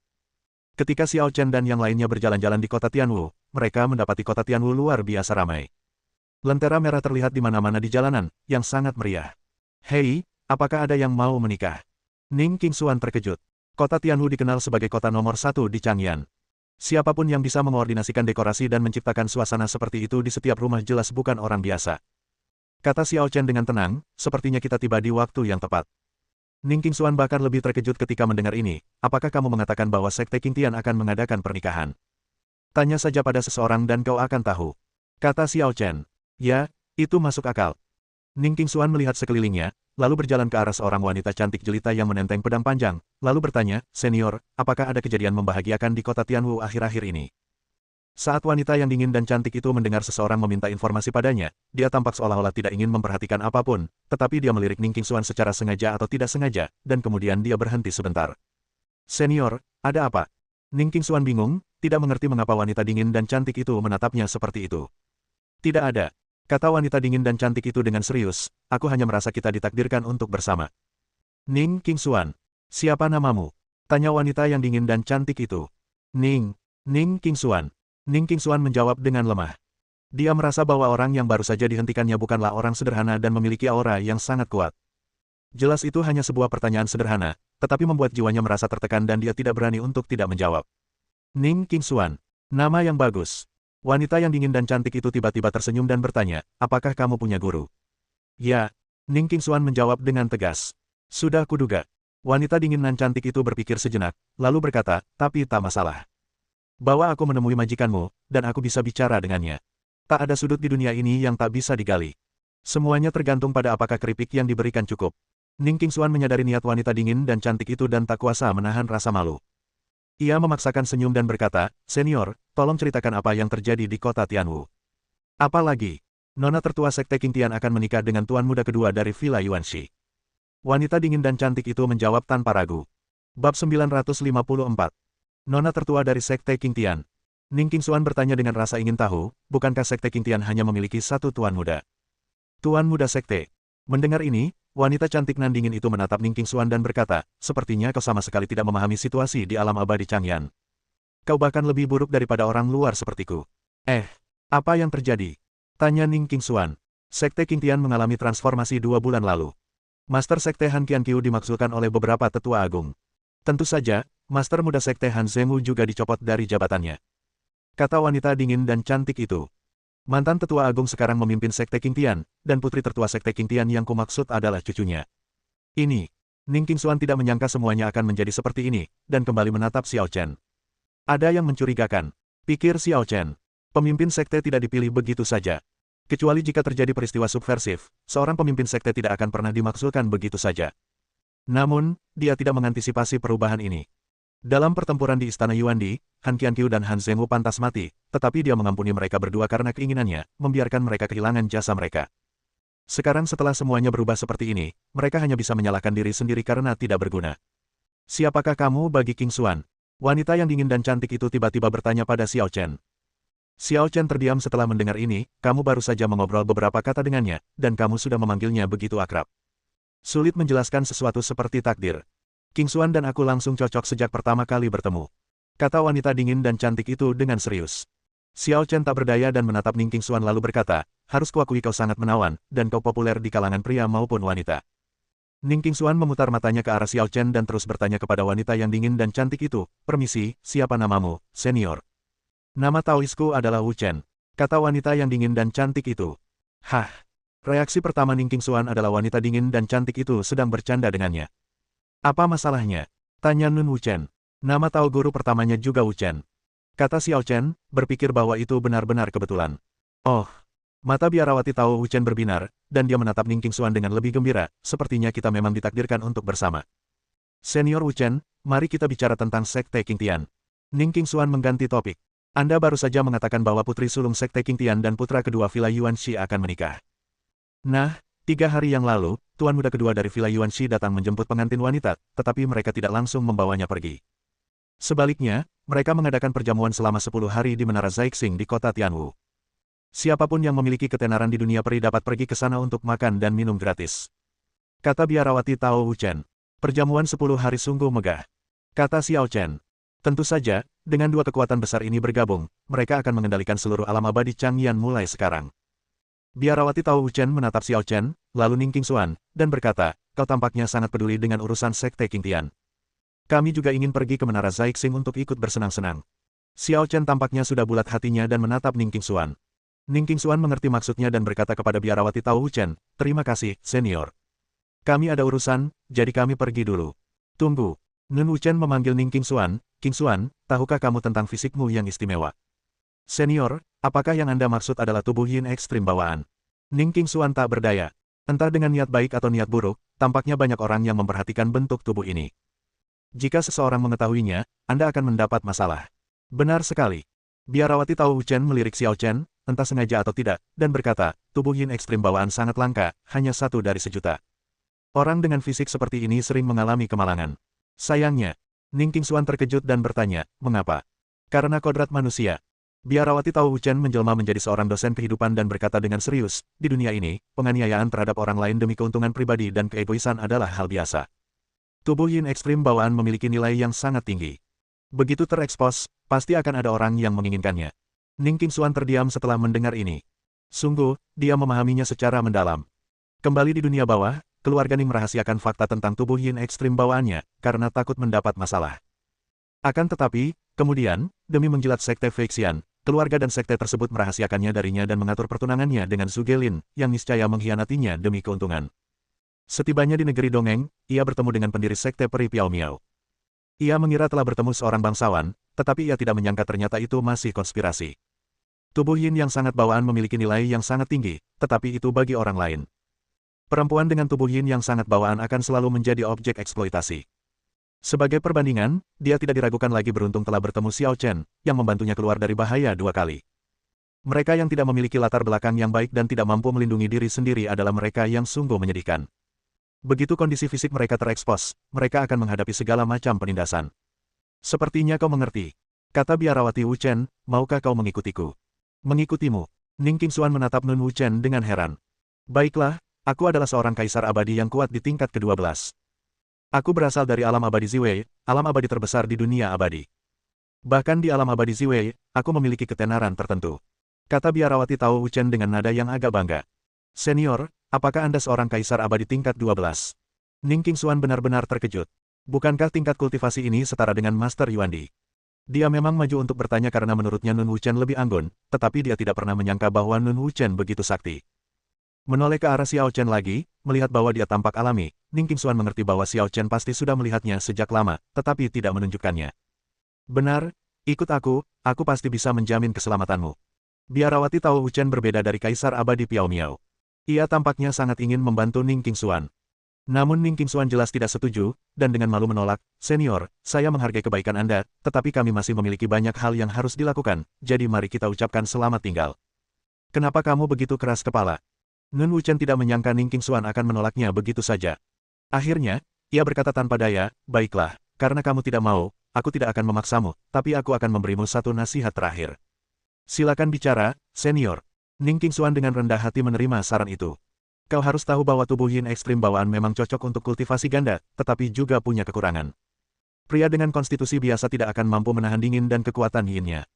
Ketika Xiao Chen dan yang lainnya berjalan-jalan di kota Tianwu, mereka mendapati kota Tianwu luar biasa ramai. Lentera merah terlihat di mana-mana di jalanan, yang sangat meriah. Hei, apakah ada yang mau menikah? Ning Qingxuan terkejut. Kota Tianwu dikenal sebagai kota nomor 1 di Changyan. Siapapun yang bisa mengoordinasikan dekorasi dan menciptakan suasana seperti itu di setiap rumah jelas bukan orang biasa. Kata Xiao Chen dengan tenang, sepertinya kita tiba di waktu yang tepat. Ning Qingxuan bahkan lebih terkejut ketika mendengar ini. Apakah kamu mengatakan bahwa Sekte Qingtian akan mengadakan pernikahan? Tanya saja pada seseorang dan kau akan tahu. Kata Xiao Chen. Ya, itu masuk akal. Ning Qingxuan melihat sekelilingnya, lalu berjalan ke arah seorang wanita cantik jelita yang menenteng pedang panjang, lalu bertanya, "Senior, apakah ada kejadian membahagiakan di kota Tianwu akhir-akhir ini?" Saat wanita yang dingin dan cantik itu mendengar seseorang meminta informasi padanya, dia tampak seolah-olah tidak ingin memperhatikan apapun, tetapi dia melirik Ning Qingxuan secara sengaja atau tidak sengaja, dan kemudian dia berhenti sebentar. "Senior, ada apa?" Ning Qingxuan bingung, tidak mengerti mengapa wanita dingin dan cantik itu menatapnya seperti itu. "Tidak ada," kata wanita dingin dan cantik itu dengan serius, "aku hanya merasa kita ditakdirkan untuk bersama." "Ning Qingxuan, siapa namamu?" tanya wanita yang dingin dan cantik itu. Ning Qingxuan." Ning Qingxuan menjawab dengan lemah. Dia merasa bahwa orang yang baru saja dihentikannya bukanlah orang sederhana dan memiliki aura yang sangat kuat. Jelas itu hanya sebuah pertanyaan sederhana, tetapi membuat jiwanya merasa tertekan dan dia tidak berani untuk tidak menjawab. Ning Qingxuan, nama yang bagus. Wanita yang dingin dan cantik itu tiba-tiba tersenyum dan bertanya, "Apakah kamu punya guru?" "Ya," Ning Qingxuan menjawab dengan tegas. "Sudah kuduga." Wanita dingin dan cantik itu berpikir sejenak, lalu berkata, "Tapi tak masalah. Bawa aku menemui majikanmu, dan aku bisa bicara dengannya. Tak ada sudut di dunia ini yang tak bisa digali. Semuanya tergantung pada apakah keripik yang diberikan cukup." Ning Qingxuan menyadari niat wanita dingin dan cantik itu dan tak kuasa menahan rasa malu. Ia memaksakan senyum dan berkata, "Senior, tolong ceritakan apa yang terjadi di kota Tianwu." "Apalagi, nona tertua Sekte Qingtian akan menikah dengan tuan muda kedua dari Villa Yuanxi." Wanita dingin dan cantik itu menjawab tanpa ragu. Bab 954. Nona tertua dari Sekte Qingtian. Ning Qingxuan bertanya dengan rasa ingin tahu, bukankah Sekte Qingtian hanya memiliki satu tuan muda? Tuan muda Sekte. Mendengar ini, wanita cantik nan dingin itu menatap Ning Qingxuan dan berkata, "Sepertinya kau sama sekali tidak memahami situasi di alam abadi Changyan. Kau bahkan lebih buruk daripada orang luar sepertiku." Apa yang terjadi?" tanya Ning Qingxuan. Sekte Qingtian mengalami transformasi 2 bulan lalu. Master Sekte Han Qianqiu dimaksudkan oleh beberapa tetua agung. Tentu saja, Master Muda Sekte Han Zhengwu juga dicopot dari jabatannya. Kata wanita dingin dan cantik itu. Mantan tetua agung sekarang memimpin Sekte Qingtian, dan putri tertua Sekte Qingtian yang kumaksud adalah cucunya. Ini. Ning Qingxuan tidak menyangka semuanya akan menjadi seperti ini, dan kembali menatap Xiao Chen. Ada yang mencurigakan, pikir Xiao Chen. Pemimpin Sekte tidak dipilih begitu saja. Kecuali jika terjadi peristiwa subversif, seorang pemimpin Sekte tidak akan pernah dimaksudkan begitu saja. Namun, dia tidak mengantisipasi perubahan ini. Dalam pertempuran di Istana Yuandi, Han Qianqiu dan Han Zhengwu pantas mati, tetapi dia mengampuni mereka berdua karena keinginannya, membiarkan mereka kehilangan jasa mereka. Sekarang setelah semuanya berubah seperti ini, mereka hanya bisa menyalahkan diri sendiri karena tidak berguna. "Siapakah kamu bagi Qingxuan?" Wanita yang dingin dan cantik itu tiba-tiba bertanya pada Xiao Chen. Xiao Chen terdiam setelah mendengar ini, "Kamu baru saja mengobrol beberapa kata dengannya, dan kamu sudah memanggilnya begitu akrab. Sulit menjelaskan sesuatu seperti takdir. Qingxuan dan aku langsung cocok sejak pertama kali bertemu," kata wanita dingin dan cantik itu dengan serius. Xiao Chen tak berdaya dan menatap Ning Qingxuan lalu berkata, "Harus kuakui kau sangat menawan, dan kau populer di kalangan pria maupun wanita." Ning Qingxuan memutar matanya ke arah Xiao Chen dan terus bertanya kepada wanita yang dingin dan cantik itu, "Permisi, siapa namamu, senior?" "Nama Taoisku adalah Wu Chen," kata wanita yang dingin dan cantik itu. Hah! Reaksi pertama Ning Qingxuan adalah wanita dingin dan cantik itu sedang bercanda dengannya. "Apa masalahnya?" tanya Nun Wu Chen. Nama Tao guru pertamanya juga Wu Chen. Kata Xiao Chen, berpikir bahwa itu benar-benar kebetulan. Oh! Mata biarawati Tao Wu Chen berbinar, dan dia menatap Ning Qingxuan dengan lebih gembira, "Sepertinya kita memang ditakdirkan untuk bersama." "Senior Wu Chen, mari kita bicara tentang Sekte Qingtian." Ning Qingxuan mengganti topik. "Anda baru saja mengatakan bahwa putri sulung Sekte Qingtian dan putra kedua Villa Yuanxi akan menikah. Nah, 3 hari yang lalu, tuan muda kedua dari Villa Yuanxi datang menjemput pengantin wanita, tetapi mereka tidak langsung membawanya pergi. Sebaliknya, mereka mengadakan perjamuan selama 10 hari di Menara Zaixing di kota Tianwu. Siapapun yang memiliki ketenaran di dunia peri dapat pergi ke sana untuk makan dan minum gratis. Kata biarawati Tao Wuchen. Perjamuan 10 hari sungguh megah. Kata Xiao Chen. Tentu saja, dengan dua kekuatan besar ini bergabung, mereka akan mengendalikan seluruh alam abadi Changyan mulai sekarang. Biarawati Tao Wuchen menatap Xiao Chen, lalu Ning Qingxuan, dan berkata, kau tampaknya sangat peduli dengan urusan Sekte Qingtian. Kami juga ingin pergi ke Menara Zaixing untuk ikut bersenang-senang. Xiao Chen tampaknya sudah bulat hatinya dan menatap Ning Qingxuan. Ning Qingxuan mengerti maksudnya dan berkata kepada biarawati Tao Wuchen, terima kasih, senior. Kami ada urusan, jadi kami pergi dulu. Tunggu. Nun Wuchen memanggil Ning Qingxuan, Qingxuan, tahukah kamu tentang fisikmu yang istimewa? Senior, apakah yang Anda maksud adalah tubuh yin ekstrim bawaan? Ning Qingxuan tak berdaya. Entah dengan niat baik atau niat buruk, tampaknya banyak orang yang memperhatikan bentuk tubuh ini. Jika seseorang mengetahuinya, Anda akan mendapat masalah. Benar sekali. Biarawati Tao Wuchen melirik Xiao Chen, entah sengaja atau tidak, dan berkata, tubuh yin ekstrim bawaan sangat langka, hanya 1 dari 1.000.000. Orang dengan fisik seperti ini sering mengalami kemalangan. Sayangnya, Ning Qingxuan terkejut dan bertanya, mengapa? Karena kodrat manusia. Biarawati Tao Wuchen menjelma menjadi seorang dosen kehidupan dan berkata dengan serius, di dunia ini, penganiayaan terhadap orang lain demi keuntungan pribadi dan keegoisan adalah hal biasa. Tubuh yin ekstrim bawaan memiliki nilai yang sangat tinggi. Begitu terekspos, pasti akan ada orang yang menginginkannya. Ning Qingxuan terdiam setelah mendengar ini. Sungguh, dia memahaminya secara mendalam. Kembali di dunia bawah, keluarga Ning merahasiakan fakta tentang tubuh yin ekstrim bawaannya, karena takut mendapat masalah. Akan tetapi, kemudian, demi menjilat sekte Feixian, keluarga dan sekte tersebut merahasiakannya darinya dan mengatur pertunangannya dengan Su Gelin, yang niscaya mengkhianatinya demi keuntungan. Setibanya di negeri Dongeng, ia bertemu dengan pendiri sekte peri Piao Miao. Ia mengira telah bertemu seorang bangsawan, tetapi ia tidak menyangka ternyata itu masih konspirasi. Tubuh yin yang sangat bawaan memiliki nilai yang sangat tinggi, tetapi itu bagi orang lain. Perempuan dengan tubuh yin yang sangat bawaan akan selalu menjadi objek eksploitasi. Sebagai perbandingan, dia tidak diragukan lagi beruntung telah bertemu Xiao Chen, yang membantunya keluar dari bahaya 2 kali. Mereka yang tidak memiliki latar belakang yang baik dan tidak mampu melindungi diri sendiri adalah mereka yang sungguh menyedihkan. Begitu kondisi fisik mereka terekspos, mereka akan menghadapi segala macam penindasan. Sepertinya kau mengerti. Kata biarawati Wuchen, maukah kau mengikutiku? Mengikutimu. Ning Qingxuan menatap Nun Wuchen dengan heran. Baiklah. Aku adalah seorang kaisar abadi yang kuat di tingkat ke-12. Aku berasal dari alam abadi Ziwei, alam abadi terbesar di dunia abadi. Bahkan di alam abadi Ziwei, aku memiliki ketenaran tertentu. Kata biarawati Tao Wuchen dengan nada yang agak bangga. Senior, apakah Anda seorang kaisar abadi tingkat 12? Ning Qingxuan benar-benar terkejut. Bukankah tingkat kultivasi ini setara dengan Master Yuandi? Dia memang maju untuk bertanya karena menurutnya Nun Wuchen lebih anggun, tetapi dia tidak pernah menyangka bahwa Nun Wuchen begitu sakti. Menoleh ke arah Xiao Chen lagi, melihat bahwa dia tampak alami, Ning Qingxuan mengerti bahwa Xiao Chen pasti sudah melihatnya sejak lama, tetapi tidak menunjukkannya. Benar, ikut aku pasti bisa menjamin keselamatanmu. Biarawati Tao Wuchen berbeda dari Kaisar Abadi Piao Miao. Ia tampaknya sangat ingin membantu Ning Qingxuan. Namun Ning Qingxuan jelas tidak setuju, dan dengan malu menolak, senior, saya menghargai kebaikan Anda, tetapi kami masih memiliki banyak hal yang harus dilakukan, jadi mari kita ucapkan selamat tinggal. Kenapa kamu begitu keras kepala? Nun Wuchen tidak menyangka Ning Qingxuan akan menolaknya begitu saja. Akhirnya, ia berkata tanpa daya, baiklah, karena kamu tidak mau, aku tidak akan memaksamu, tapi aku akan memberimu satu nasihat terakhir. Silakan bicara, senior. Ning Qingxuan dengan rendah hati menerima saran itu. Kau harus tahu bahwa tubuh yin ekstrim bawaan memang cocok untuk kultivasi ganda, tetapi juga punya kekurangan. Pria dengan konstitusi biasa tidak akan mampu menahan dingin dan kekuatan yin-nya.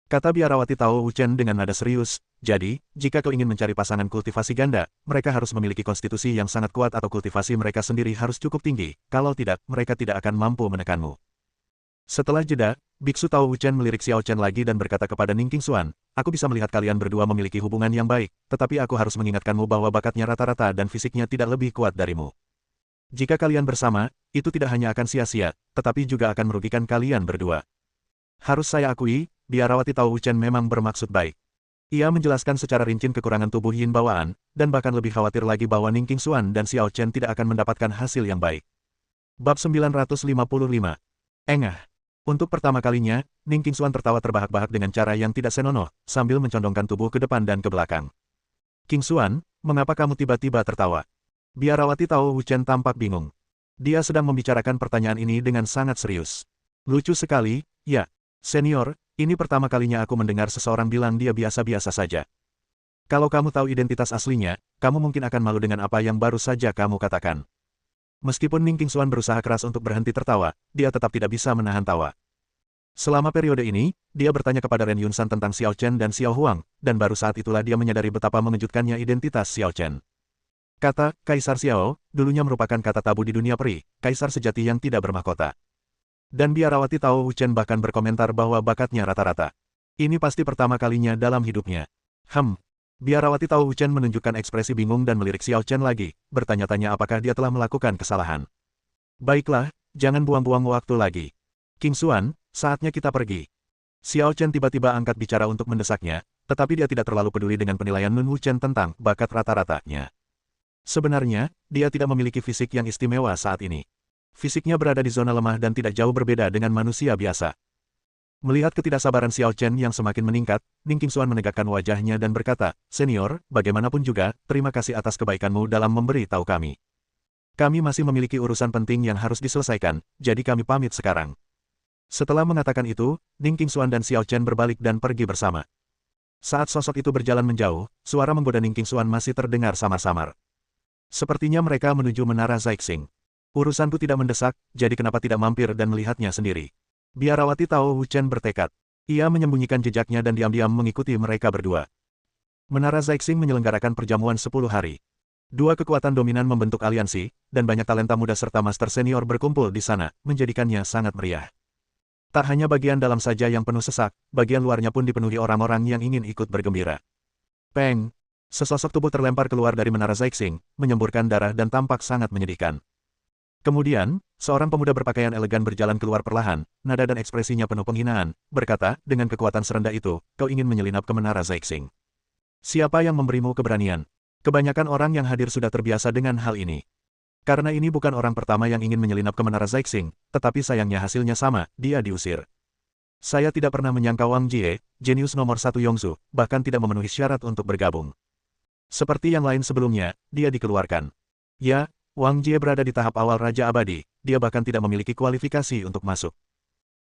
Kata biarawati Tao Wuchen dengan nada serius, jadi, jika kau ingin mencari pasangan kultivasi ganda, mereka harus memiliki konstitusi yang sangat kuat atau kultivasi mereka sendiri harus cukup tinggi, kalau tidak, mereka tidak akan mampu menekanmu. Setelah jeda, Biksu Tao Wuchen melirik Xiao Chen lagi dan berkata kepada Ning Qingxuan, aku bisa melihat kalian berdua memiliki hubungan yang baik, tetapi aku harus mengingatkanmu bahwa bakatnya rata-rata dan fisiknya tidak lebih kuat darimu. Jika kalian bersama, itu tidak hanya akan sia-sia, tetapi juga akan merugikan kalian berdua. Harus saya akui, biarawati Tao Wuchen memang bermaksud baik. Ia menjelaskan secara rinci kekurangan tubuh yin bawaan, dan bahkan lebih khawatir lagi bahwa Ning Qingxuan dan Xiao Chen tidak akan mendapatkan hasil yang baik. Bab 955. Engah. Untuk pertama kalinya, Ning Qingxuan tertawa terbahak-bahak dengan cara yang tidak senonoh, sambil mencondongkan tubuh ke depan dan ke belakang. Qingxuan, mengapa kamu tiba-tiba tertawa? Biarawati Tao Wuchen tampak bingung. Dia sedang membicarakan pertanyaan ini dengan sangat serius. Lucu sekali, ya. Senior, Ini pertama kalinya aku mendengar seseorang bilang dia biasa-biasa saja. Kalau kamu tahu identitas aslinya, kamu mungkin akan malu dengan apa yang baru saja kamu katakan. Meskipun Ning Qingshuan berusaha keras untuk berhenti tertawa, dia tetap tidak bisa menahan tawa. Selama periode ini, dia bertanya kepada Ren Yunsan tentang Xiao Chen dan Xiao Huang, dan baru saat itulah dia menyadari betapa mengejutkannya identitas Xiao Chen. Kata Kaisar Xiao, dulunya merupakan kata tabu di dunia peri, kaisar sejati yang tidak bermahkota. Dan biarawati Tao Wu Chen bahkan berkomentar bahwa bakatnya rata-rata. Ini pasti pertama kalinya dalam hidupnya. Biarawati Tao Wu Chen menunjukkan ekspresi bingung dan melirik Xiao Chen lagi, bertanya-tanya apakah dia telah melakukan kesalahan. Baiklah, jangan buang-buang waktu lagi. Qingshuan, saatnya kita pergi. Xiao Chen tiba-tiba angkat bicara untuk mendesaknya, tetapi dia tidak terlalu peduli dengan penilaian Nun Wu Chen tentang bakat rata-ratanya. Sebenarnya, dia tidak memiliki fisik yang istimewa saat ini. Fisiknya berada di zona lemah dan tidak jauh berbeda dengan manusia biasa. Melihat ketidaksabaran Xiao Chen yang semakin meningkat, Ning Qingshuan menegakkan wajahnya dan berkata, "Senior, bagaimanapun juga, terima kasih atas kebaikanmu dalam memberi tahu kami. Kami masih memiliki urusan penting yang harus diselesaikan, jadi kami pamit sekarang." Setelah mengatakan itu, Ning Qingshuan dan Xiao Chen berbalik dan pergi bersama. Saat sosok itu berjalan menjauh, suara menggoda Ning Qingshuan masih terdengar samar-samar. Sepertinya mereka menuju Menara Zhaixing. Urusanku tidak mendesak, jadi kenapa tidak mampir dan melihatnya sendiri? Biarawati Tao Wu Chen bertekad. Ia menyembunyikan jejaknya dan diam-diam mengikuti mereka berdua. Menara Zhaixing menyelenggarakan perjamuan 10 hari. Dua kekuatan dominan membentuk aliansi, dan banyak talenta muda serta master senior berkumpul di sana, menjadikannya sangat meriah. Tak hanya bagian dalam saja yang penuh sesak, bagian luarnya pun dipenuhi orang-orang yang ingin ikut bergembira. Peng! Sesosok tubuh terlempar keluar dari Menara Zhaixing, menyemburkan darah dan tampak sangat menyedihkan. Kemudian, seorang pemuda berpakaian elegan berjalan keluar perlahan, nada dan ekspresinya penuh penghinaan, berkata, dengan kekuatan serendah itu, kau ingin menyelinap ke Menara Zhaixing. Siapa yang memberimu keberanian? Kebanyakan orang yang hadir sudah terbiasa dengan hal ini. Karena ini bukan orang pertama yang ingin menyelinap ke Menara Zhaixing, tetapi sayangnya hasilnya sama, dia diusir. Saya tidak pernah menyangka Wang Jie, jenius nomor 1 Yongzhou, bahkan tidak memenuhi syarat untuk bergabung. Seperti yang lain sebelumnya, dia dikeluarkan. Ya, Wang Jie berada di tahap awal Raja Abadi, dia bahkan tidak memiliki kualifikasi untuk masuk.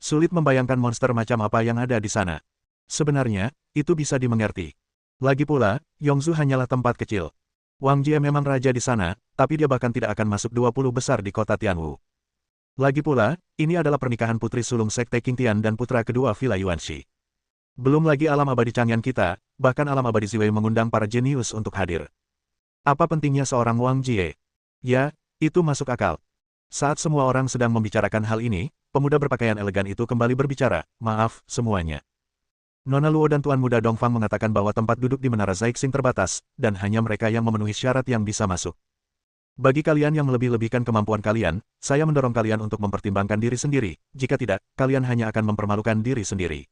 Sulit membayangkan monster macam apa yang ada di sana. Sebenarnya, itu bisa dimengerti. Lagi pula, Yongzhou hanyalah tempat kecil. Wang Jie memang raja di sana, tapi dia bahkan tidak akan masuk 20 besar di kota Tianwu. Lagi pula, ini adalah pernikahan putri sulung Sekte Qingtian dan putra kedua Villa Yuanxi. Belum lagi alam abadi Chang'an kita, bahkan alam abadi Ziwei mengundang para jenius untuk hadir. Apa pentingnya seorang Wang Jie? Ya, itu masuk akal. Saat semua orang sedang membicarakan hal ini, pemuda berpakaian elegan itu kembali berbicara, maaf, semuanya. Nona Luo dan Tuan Muda Dongfang mengatakan bahwa tempat duduk di Menara Zhaixing terbatas, dan hanya mereka yang memenuhi syarat yang bisa masuk. Bagi kalian yang melebih-lebihkan kemampuan kalian, saya mendorong kalian untuk mempertimbangkan diri sendiri, jika tidak, kalian hanya akan mempermalukan diri sendiri.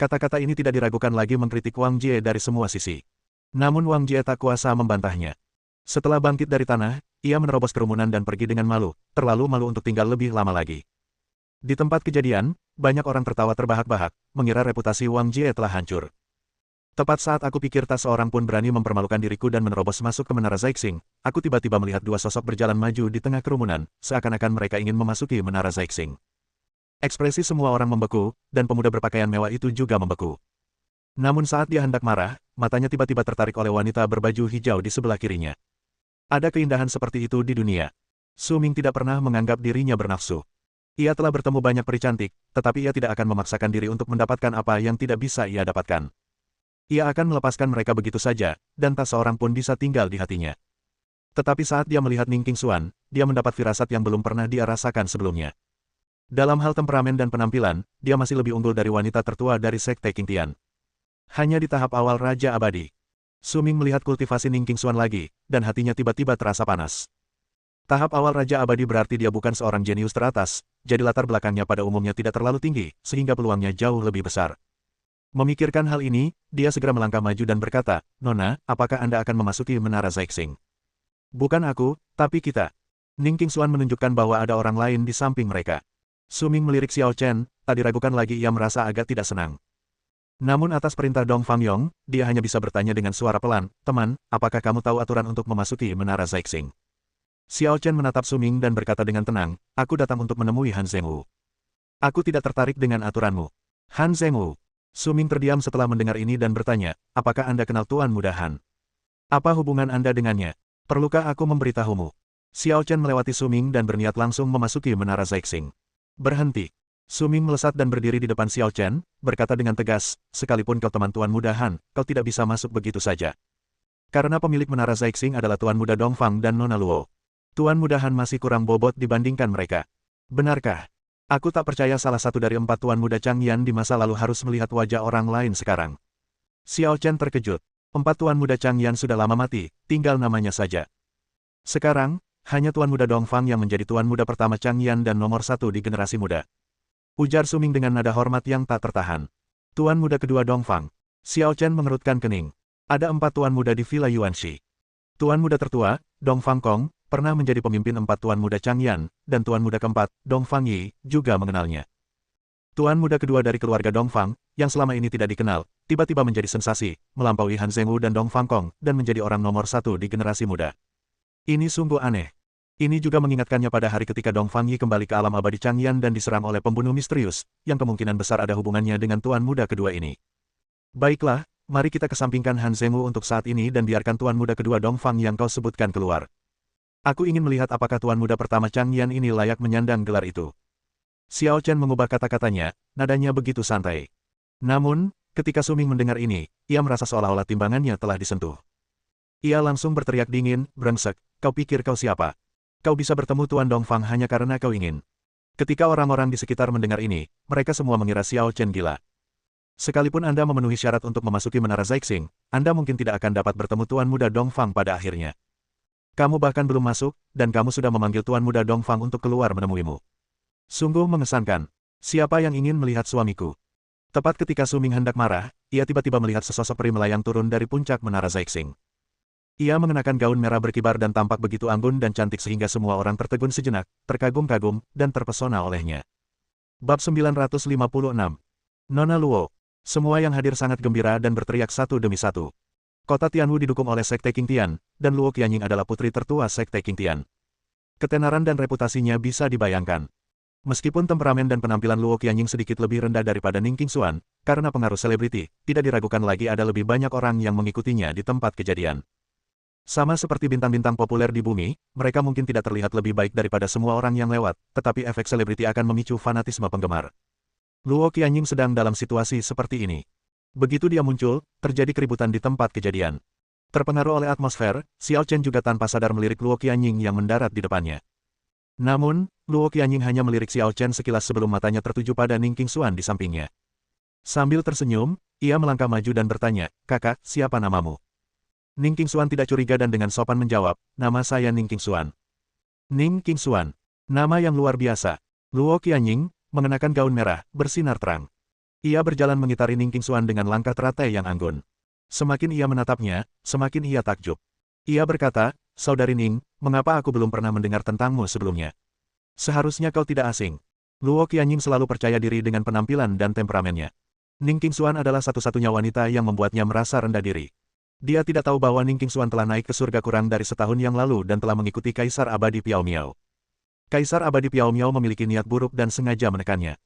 Kata-kata ini tidak diragukan lagi mengkritik Wang Jie dari semua sisi. Namun Wang Jie tak kuasa membantahnya. Setelah bangkit dari tanah, ia menerobos kerumunan dan pergi dengan malu, terlalu malu untuk tinggal lebih lama lagi. Di tempat kejadian, banyak orang tertawa terbahak-bahak, mengira reputasi Wang Jie telah hancur. Tepat saat aku pikir tak seorang pun berani mempermalukan diriku dan menerobos masuk ke Menara Zhaixing, aku tiba-tiba melihat dua sosok berjalan maju di tengah kerumunan, seakan-akan mereka ingin memasuki Menara Zhaixing. Ekspresi semua orang membeku, dan pemuda berpakaian mewah itu juga membeku. Namun saat dia hendak marah, matanya tiba-tiba tertarik oleh wanita berbaju hijau di sebelah kirinya. Ada keindahan seperti itu di dunia. Su Ming tidak pernah menganggap dirinya bernafsu. Ia telah bertemu banyak peri cantik, tetapi ia tidak akan memaksakan diri untuk mendapatkan apa yang tidak bisa ia dapatkan. Ia akan melepaskan mereka begitu saja, dan tak seorang pun bisa tinggal di hatinya. Tetapi saat dia melihat Ning Qingshuan, dia mendapat firasat yang belum pernah dia rasakan sebelumnya. Dalam hal temperamen dan penampilan, dia masih lebih unggul dari wanita tertua dari Sekte Qingtian. Hanya di tahap awal Raja Abadi. Su Ming melihat kultivasi Ning Qingshuan lagi, dan hatinya tiba-tiba terasa panas. Tahap awal Raja Abadi berarti dia bukan seorang jenius teratas, jadi latar belakangnya pada umumnya tidak terlalu tinggi, sehingga peluangnya jauh lebih besar. Memikirkan hal ini, dia segera melangkah maju dan berkata, "Nona, apakah Anda akan memasuki Menara Zhaixing?" "Bukan aku, tapi kita." Ning Qingshuan menunjukkan bahwa ada orang lain di samping mereka. Su Ming melirik Xiao Chen, tak diragukan lagi ia merasa agak tidak senang. Namun atas perintah Dong Fang Yong, dia hanya bisa bertanya dengan suara pelan, "Teman, apakah kamu tahu aturan untuk memasuki Menara Zhaixing?" Xiao Chen menatap Su Ming dan berkata dengan tenang, "Aku datang untuk menemui Han Zhengwu. Aku tidak tertarik dengan aturanmu." Han Zhengwu. Su Ming terdiam setelah mendengar ini dan bertanya, apakah Anda kenal Tuan Muda Han? Apa hubungan Anda dengannya? Perlukah aku memberitahumu? Xiao Chen melewati Su Ming dan berniat langsung memasuki menara Zhaixing. Berhenti. Su Ming melesat dan berdiri di depan Xiao Chen, berkata dengan tegas, sekalipun kau teman Tuan Muda Han, kau tidak bisa masuk begitu saja. Karena pemilik menara Zhaixing adalah Tuan Muda Dongfang dan Nona Luo. Tuan Muda Han masih kurang bobot dibandingkan mereka. Benarkah? Aku tak percaya salah satu dari 4 Tuan Muda Changyan di masa lalu harus melihat wajah orang lain sekarang. Xiao Chen terkejut. 4 Tuan Muda Changyan sudah lama mati, tinggal namanya saja. Sekarang, hanya Tuan Muda Dongfang yang menjadi Tuan Muda pertama Changyan dan nomor 1 di generasi muda. Ujar Su Ming dengan nada hormat yang tak tertahan. Tuan Muda kedua Dongfang. Xiao Chen mengerutkan kening. Ada 4 Tuan Muda di Villa Yuanxi. Tuan Muda tertua, Dongfang Kong, pernah menjadi pemimpin 4 Tuan Muda Changyan, dan Tuan Muda keempat, Dongfang Yi, juga mengenalnya. Tuan Muda kedua dari keluarga Dongfang, yang selama ini tidak dikenal, tiba-tiba menjadi sensasi, melampaui Han Zhengwu dan Dongfang Kong, dan menjadi orang nomor 1 di generasi muda. Ini sungguh aneh. Ini juga mengingatkannya pada hari ketika Dongfang Yi kembali ke alam abadi Changyan dan diserang oleh pembunuh misterius, yang kemungkinan besar ada hubungannya dengan Tuan Muda kedua ini. Baiklah, mari kita kesampingkan Han Zhengwu untuk saat ini dan biarkan Tuan Muda kedua Dongfang yang kau sebutkan keluar. Aku ingin melihat apakah Tuan Muda pertama Changyan ini layak menyandang gelar itu. Xiao Chen mengubah kata-katanya, nadanya begitu santai. Namun, ketika Su Ming mendengar ini, ia merasa seolah-olah timbangannya telah disentuh. Ia langsung berteriak dingin, brengsek, kau pikir kau siapa? Kau bisa bertemu Tuan Dongfang hanya karena kau ingin. Ketika orang-orang di sekitar mendengar ini, mereka semua mengira Xiao Chen gila. Sekalipun Anda memenuhi syarat untuk memasuki menara Zhaixing, Anda mungkin tidak akan dapat bertemu Tuan Muda Dongfang pada akhirnya. Kamu bahkan belum masuk, dan kamu sudah memanggil Tuan Muda Dongfang untuk keluar menemuimu. Sungguh mengesankan. Siapa yang ingin melihat suamiku? Tepat ketika Su Ming hendak marah, ia tiba-tiba melihat sesosok peri melayang turun dari puncak menara Zhaixing. Ia mengenakan gaun merah berkibar dan tampak begitu anggun dan cantik sehingga semua orang tertegun sejenak, terkagum-kagum, dan terpesona olehnya. Bab 956. Nona Luo. Semua yang hadir sangat gembira dan berteriak satu demi satu. Kota Tianwu didukung oleh Sekte Qing Tian, dan Luo Qianying adalah putri tertua Sekte Qing Tian. Ketenaran dan reputasinya bisa dibayangkan. Meskipun temperamen dan penampilan Luo Qianying sedikit lebih rendah daripada Ning Qingxuan, karena pengaruh selebriti, tidak diragukan lagi ada lebih banyak orang yang mengikutinya di tempat kejadian. Sama seperti bintang-bintang populer di bumi, mereka mungkin tidak terlihat lebih baik daripada semua orang yang lewat, tetapi efek selebriti akan memicu fanatisme penggemar. Luo Qianying sedang dalam situasi seperti ini. Begitu dia muncul, terjadi keributan di tempat kejadian. Terpengaruh oleh atmosfer, Xiao Chen juga tanpa sadar melirik Luo Qianying yang mendarat di depannya. Namun, Luo Qianying hanya melirik Xiao Chen sekilas sebelum matanya tertuju pada Ning Qingxuan di sampingnya. Sambil tersenyum, ia melangkah maju dan bertanya, "Kakak, siapa namamu?" Ning Qingxuan tidak curiga dan dengan sopan menjawab, "Nama saya Ning Qingxuan." Ning Qingxuan. Nama yang luar biasa. Luo Qianying, mengenakan gaun merah, bersinar terang. Ia berjalan mengitari Ning Qingxuan dengan langkah teratai yang anggun. Semakin ia menatapnya, semakin ia takjub. Ia berkata, "Saudari Ning, mengapa aku belum pernah mendengar tentangmu sebelumnya? Seharusnya kau tidak asing." Luo Qianying selalu percaya diri dengan penampilan dan temperamennya. Ning Qingxuan adalah satu-satunya wanita yang membuatnya merasa rendah diri. Dia tidak tahu bahwa Ning Qingxuan telah naik ke surga kurang dari setahun yang lalu dan telah mengikuti Kaisar Abadi Piao Miao. Kaisar Abadi Piao Miao memiliki niat buruk dan sengaja menekannya.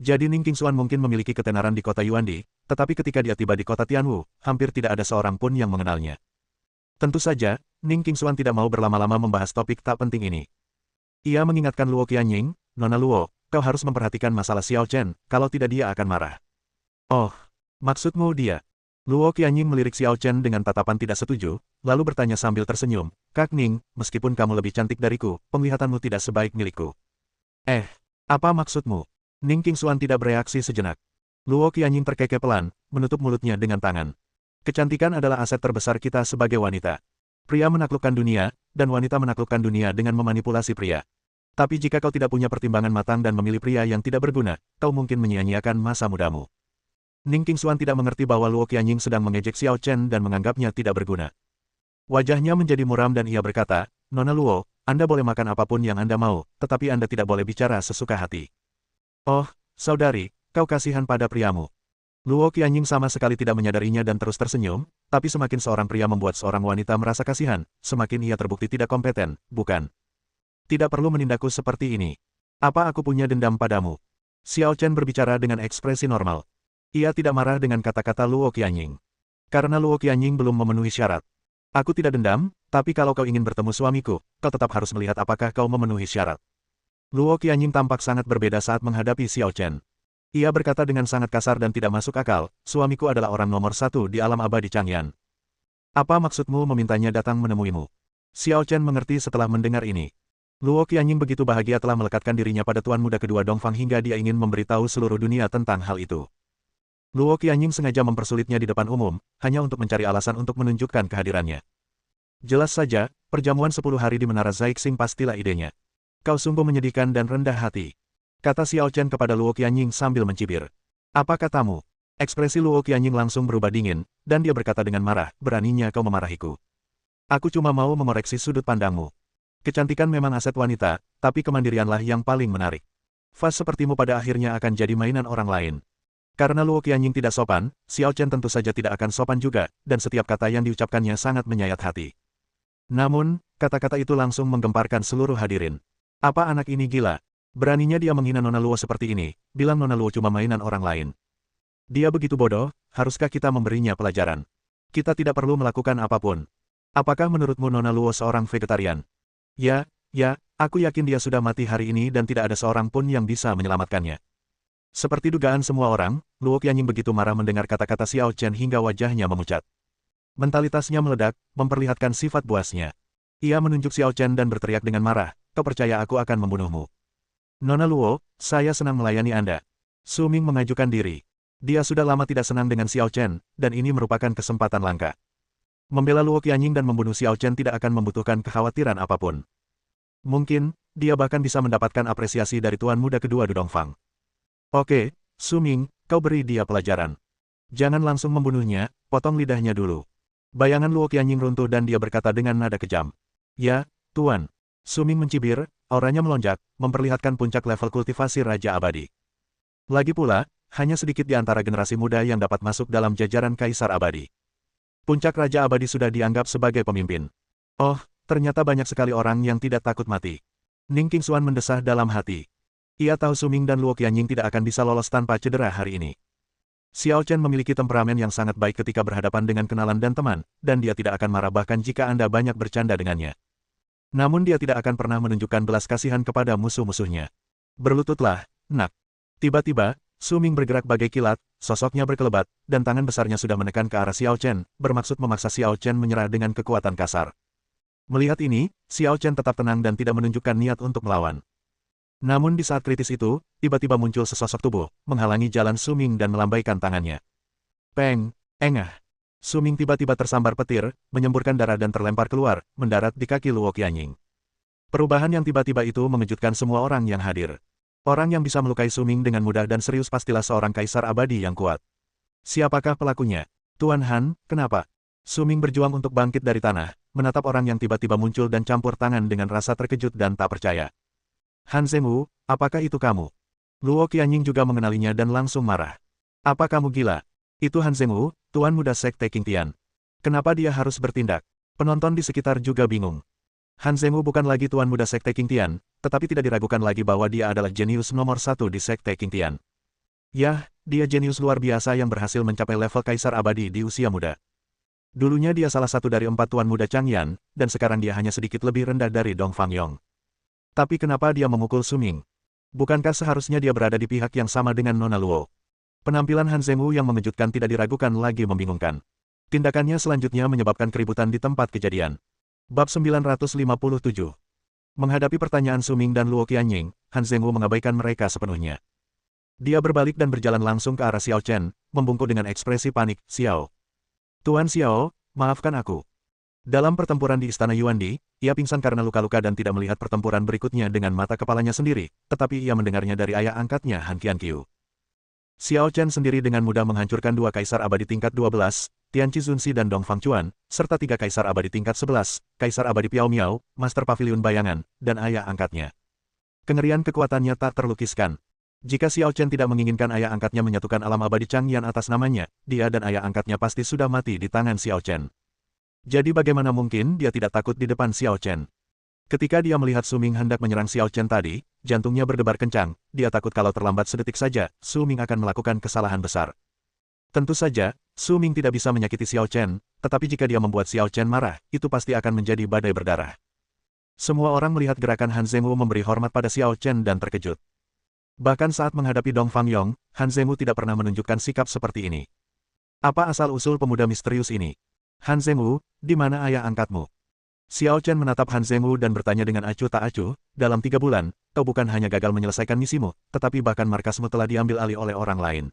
Jadi Ning Qingxuan mungkin memiliki ketenaran di kota Yuandi, tetapi ketika dia tiba di kota Tianwu, hampir tidak ada seorang pun yang mengenalnya. Tentu saja, Ning Qingxuan tidak mau berlama-lama membahas topik tak penting ini. Ia mengingatkan Luo Qianying, "Nona Luo, kau harus memperhatikan masalah Xiao Chen, kalau tidak dia akan marah." "Oh, maksudmu dia?" Luo Qianying melirik Xiao Chen dengan tatapan tidak setuju, lalu bertanya sambil tersenyum, "Kak Ning, meskipun kamu lebih cantik dariku, penglihatanmu tidak sebaik milikku." Apa maksudmu?" Ning Qingxuan tidak bereaksi sejenak. Luo Qianying terkekeh pelan, menutup mulutnya dengan tangan. "Kecantikan adalah aset terbesar kita sebagai wanita. Pria menaklukkan dunia, dan wanita menaklukkan dunia dengan memanipulasi pria. Tapi jika kau tidak punya pertimbangan matang dan memilih pria yang tidak berguna, kau mungkin menyia-nyiakan masa mudamu." Ning Qingxuan tidak mengerti bahwa Luo Qianying sedang mengejek Xiao Chen dan menganggapnya tidak berguna. Wajahnya menjadi muram dan ia berkata, "Nona Luo, Anda boleh makan apapun yang Anda mau, tetapi Anda tidak boleh bicara sesuka hati." "Oh, saudari, kau kasihan pada priamu." Luo Qianying sama sekali tidak menyadarinya dan terus tersenyum, tapi semakin seorang pria membuat seorang wanita merasa kasihan, semakin ia terbukti tidak kompeten, bukan? "Tidak perlu menindakku seperti ini. Apa aku punya dendam padamu?" Xiao Chen berbicara dengan ekspresi normal. Ia tidak marah dengan kata-kata Luo Qianying. Karena Luo Qianying belum memenuhi syarat. Aku tidak dendam, tapi kalau kau ingin bertemu suamiku, kau tetap harus melihat apakah kau memenuhi syarat. Luo Qianying tampak sangat berbeda saat menghadapi Xiao Chen. Ia berkata dengan sangat kasar dan tidak masuk akal, suamiku adalah orang nomor satu di alam abadi Changyan. Apa maksudmu memintanya datang menemuimu? Xiao Chen mengerti setelah mendengar ini. Luo Qianying begitu bahagia telah melekatkan dirinya pada tuan muda kedua Dongfang hingga dia ingin memberitahu seluruh dunia tentang hal itu. Luo Qianying sengaja mempersulitnya di depan umum, hanya untuk mencari alasan untuk menunjukkan kehadirannya. Jelas saja, perjamuan 10 hari di Menara Zaixing pastilah idenya. Kau sungguh menyedihkan dan rendah hati. Kata Xiao Chen kepada Luo Qianying sambil mencibir. Apa katamu? Ekspresi Luo Qianying langsung berubah dingin, dan dia berkata dengan marah, beraninya kau memarahiku. Aku cuma mau mengoreksi sudut pandangmu. Kecantikan memang aset wanita, tapi kemandirianlah yang paling menarik. Fas sepertimu pada akhirnya akan jadi mainan orang lain. Karena Luo Qianying tidak sopan, Xiao Chen tentu saja tidak akan sopan juga, dan setiap kata yang diucapkannya sangat menyayat hati. Namun, kata-kata itu langsung menggemparkan seluruh hadirin. Apa anak ini gila? Beraninya dia menghina Nona Luo seperti ini, bilang Nona Luo cuma mainan orang lain. Dia begitu bodoh, haruskah kita memberinya pelajaran? Kita tidak perlu melakukan apapun. Apakah menurutmu Nona Luo seorang vegetarian? Ya, aku yakin dia sudah mati hari ini dan tidak ada seorang pun yang bisa menyelamatkannya. Seperti dugaan semua orang, Luo Qianying begitu marah mendengar kata-kata Xiao Chen hingga wajahnya memucat. Mentalitasnya meledak, memperlihatkan sifat buasnya. Ia menunjuk Xiao Chen dan berteriak dengan marah, kau percaya aku akan membunuhmu? Nona Luo, saya senang melayani Anda. Su Ming mengajukan diri. Dia sudah lama tidak senang dengan Xiao Chen, dan ini merupakan kesempatan langka. Membela Luo Qianying dan membunuh Xiao Chen tidak akan membutuhkan kekhawatiran apapun. Mungkin, dia bahkan bisa mendapatkan apresiasi dari tuan muda kedua Dongfang. Oke, Su Ming, kau beri dia pelajaran. Jangan langsung membunuhnya, potong lidahnya dulu. Bayangan Luo Qianying runtuh dan dia berkata dengan nada kejam. Ya, Tuan. Su Ming mencibir, auranya melonjak, memperlihatkan puncak level kultivasi Raja Abadi. Lagi pula, hanya sedikit di antara generasi muda yang dapat masuk dalam jajaran Kaisar Abadi. Puncak Raja Abadi sudah dianggap sebagai pemimpin. Oh, ternyata banyak sekali orang yang tidak takut mati. Ning Qingshuan mendesah dalam hati. Ia tahu Su Ming dan Luo Qianying tidak akan bisa lolos tanpa cedera hari ini. Xiao Chen memiliki temperamen yang sangat baik ketika berhadapan dengan kenalan dan teman, dan dia tidak akan marah bahkan jika Anda banyak bercanda dengannya. Namun dia tidak akan pernah menunjukkan belas kasihan kepada musuh-musuhnya. Berlututlah, nak. Tiba-tiba, Su Ming bergerak bagai kilat, sosoknya berkelebat, dan tangan besarnya sudah menekan ke arah Xiao Chen, bermaksud memaksa Xiao Chen menyerah dengan kekuatan kasar. Melihat ini, Xiao Chen tetap tenang dan tidak menunjukkan niat untuk melawan. Namun di saat kritis itu, tiba-tiba muncul sesosok tubuh, menghalangi jalan Su Ming dan melambaikan tangannya. Peng, engah. Su Ming tiba-tiba tersambar petir, menyemburkan darah dan terlempar keluar, mendarat di kaki Luo Qianying. Perubahan yang tiba-tiba itu mengejutkan semua orang yang hadir. Orang yang bisa melukai Su Ming dengan mudah dan serius pastilah seorang kaisar abadi yang kuat. Siapakah pelakunya? Tuan Han, kenapa? Su Ming berjuang untuk bangkit dari tanah, menatap orang yang tiba-tiba muncul dan campur tangan dengan rasa terkejut dan tak percaya. Han Zhengwu, apakah itu kamu? Luo Qianying juga mengenalinya dan langsung marah. Apa kamu gila? Itu Han Zhengwu, tuan muda sekte Qingtian. Kenapa dia harus bertindak? Penonton di sekitar juga bingung. Han Zhengwu bukan lagi tuan muda sekte Qingtian, tetapi tidak diragukan lagi bahwa dia adalah jenius nomor 1 di sekte Qingtian. Yah, dia jenius luar biasa yang berhasil mencapai level kaisar abadi di usia muda. Dulunya dia salah satu dari 4 tuan muda Changyan, dan sekarang dia hanya sedikit lebih rendah dari Dong Fang Yong. Tapi kenapa dia memukul Su Ming? Bukankah seharusnya dia berada di pihak yang sama dengan Nona Luo? Penampilan Han Zhengwu yang mengejutkan tidak diragukan lagi membingungkan. Tindakannya selanjutnya menyebabkan keributan di tempat kejadian. Bab 957. Menghadapi pertanyaan Su Ming dan Luo Qianying, Han Zhengwu mengabaikan mereka sepenuhnya. Dia berbalik dan berjalan langsung ke arah Xiao Chen, membungkuk dengan ekspresi panik, Xiao. Tuan Xiao, maafkan aku. Dalam pertempuran di Istana Yuandi, ia pingsan karena luka-luka dan tidak melihat pertempuran berikutnya dengan mata kepalanya sendiri, tetapi ia mendengarnya dari ayah angkatnya Han Qianqiu. Xiao Chen sendiri dengan mudah menghancurkan 2 kaisar abadi tingkat 12, Tian Qizunsi dan Dong Fangchuan, serta 3 kaisar abadi tingkat 11, kaisar abadi Piao Miao, Master Pavilion Bayangan, dan ayah angkatnya. Kengerian kekuatannya tak terlukiskan. Jika Xiao Chen tidak menginginkan ayah angkatnya menyatukan alam abadi Changyan atas namanya, dia dan ayah angkatnya pasti sudah mati di tangan Xiao Chen. Jadi bagaimana mungkin dia tidak takut di depan Xiao Chen? Ketika dia melihat Su Ming hendak menyerang Xiao Chen tadi, jantungnya berdebar kencang, dia takut kalau terlambat sedetik saja, Su Ming akan melakukan kesalahan besar. Tentu saja, Su Ming tidak bisa menyakiti Xiao Chen, tetapi jika dia membuat Xiao Chen marah, itu pasti akan menjadi badai berdarah. Semua orang melihat gerakan Han Zhengwu memberi hormat pada Xiao Chen dan terkejut. Bahkan saat menghadapi Dong Fangyong, Han Zhengwu tidak pernah menunjukkan sikap seperti ini. Apa asal-usul pemuda misterius ini? Han Zhengwu, di mana ayah angkatmu? Xiao Chen menatap Han Zhengwu dan bertanya dengan acuh tak acuh, dalam 3 bulan, kau bukan hanya gagal menyelesaikan misimu, tetapi bahkan markasmu telah diambil alih oleh orang lain.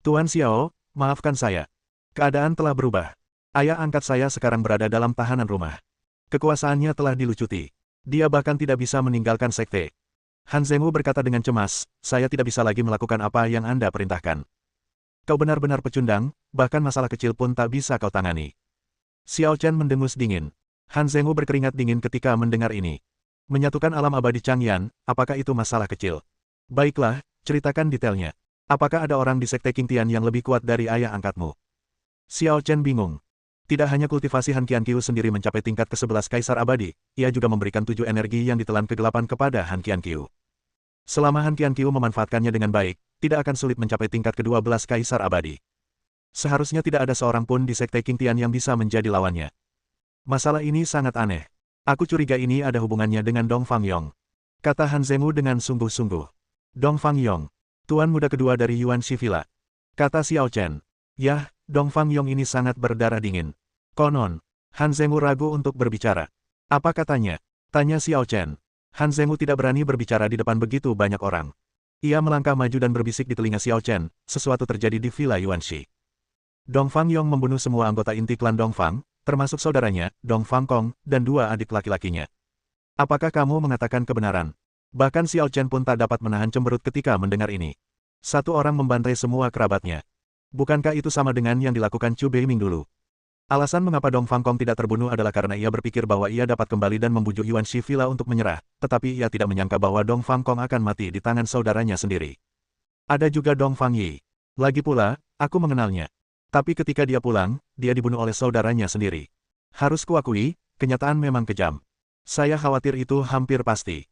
Tuan Xiao, maafkan saya. Keadaan telah berubah. Ayah angkat saya sekarang berada dalam tahanan rumah. Kekuasaannya telah dilucuti. Dia bahkan tidak bisa meninggalkan sekte. Han Zhengwu berkata dengan cemas, saya tidak bisa lagi melakukan apa yang Anda perintahkan. Kau benar-benar pecundang, bahkan masalah kecil pun tak bisa kau tangani. Xiao Chen mendengus dingin. Han Zhengwu berkeringat dingin ketika mendengar ini. Menyatukan alam abadi Changyan, apakah itu masalah kecil? Baiklah, ceritakan detailnya. Apakah ada orang di Sekte King Tian yang lebih kuat dari ayah angkatmu? Xiao Chen bingung. Tidak hanya kultivasi Han Qianqiu sendiri mencapai tingkat ke-11 Kaisar Abadi, ia juga memberikan 7 energi yang ditelan kegelapan kepada Han Qianqiu. Selama Han Qianqiu memanfaatkannya dengan baik, tidak akan sulit mencapai tingkat ke-12 Kaisar Abadi. Seharusnya tidak ada seorang pun di Sekte King Tian yang bisa menjadi lawannya. Masalah ini sangat aneh. Aku curiga ini ada hubungannya dengan Dong Fangyong. Kata Han Zhengwu dengan sungguh-sungguh. Dong Fangyong, tuan muda kedua dari Yuan Shi Villa. Kata Xiao Chen. Yah, Dong Fangyong ini sangat berdarah dingin. Konon, Han Zhengwu ragu untuk berbicara. Apa katanya? Tanya Xiao Chen. Han Zhengwu tidak berani berbicara di depan begitu banyak orang. Ia melangkah maju dan berbisik di telinga Xiao Chen, sesuatu terjadi di Villa Yuan Shi. Dong Fangyong membunuh semua anggota inti klan Dong Fang, termasuk saudaranya, Dong Fang Kong, dan 2 adik laki-lakinya. Apakah kamu mengatakan kebenaran? Bahkan Xiao Chen pun tak dapat menahan cemberut ketika mendengar ini. Satu orang membantai semua kerabatnya. Bukankah itu sama dengan yang dilakukan Chu Beiming dulu? Alasan mengapa Dong Fang Kong tidak terbunuh adalah karena ia berpikir bahwa ia dapat kembali dan membujuk Yuan Shi Villa untuk menyerah, tetapi ia tidak menyangka bahwa Dong Fang Kong akan mati di tangan saudaranya sendiri. Ada juga Dong Fang Yi. Lagi pula, aku mengenalnya. Tapi ketika dia pulang, dia dibunuh oleh saudaranya sendiri. Harus kuakui, kenyataan memang kejam. Saya khawatir itu hampir pasti.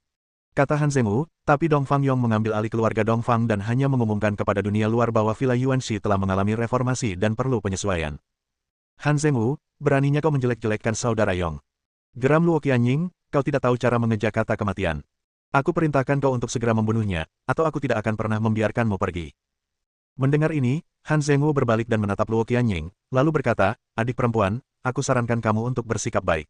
Kata Han Zhengwu, tapi Dong Fangyong mengambil alih keluarga Dong Fang dan hanya mengumumkan kepada dunia luar bahwa Villa Yuan Shi telah mengalami reformasi dan perlu penyesuaian. Han Zhengwu, beraninya kau menjelek-jelekkan saudara Yong. Geram Luo Qianying, kau tidak tahu cara mengeja kata kematian. Aku perintahkan kau untuk segera membunuhnya, atau aku tidak akan pernah membiarkanmu pergi. Mendengar ini, Han Zhengwu berbalik dan menatap Luo Qianying, lalu berkata, adik perempuan, aku sarankan kamu untuk bersikap baik.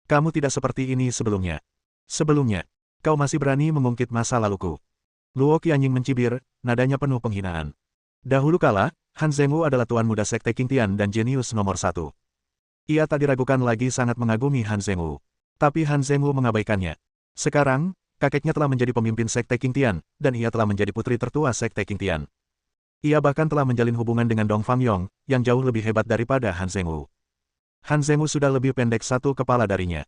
Kamu tidak seperti ini sebelumnya. Sebelumnya, kau masih berani mengungkit masa laluku. Luo Qianying mencibir, nadanya penuh penghinaan. Dahulu kala, Han Zhengwu adalah tuan muda Sekte King Tian dan jenius nomor 1. Ia tak diragukan lagi sangat mengagumi Han Zhengwu. Tapi Han Zhengwu mengabaikannya. Sekarang, kakeknya telah menjadi pemimpin Sekte King Tian, dan ia telah menjadi putri tertua Sekte King Tian. Ia bahkan telah menjalin hubungan dengan Dong Fangyong, yang jauh lebih hebat daripada Han Zhengwu. Han Zhengwu sudah lebih pendek 1 kepala darinya.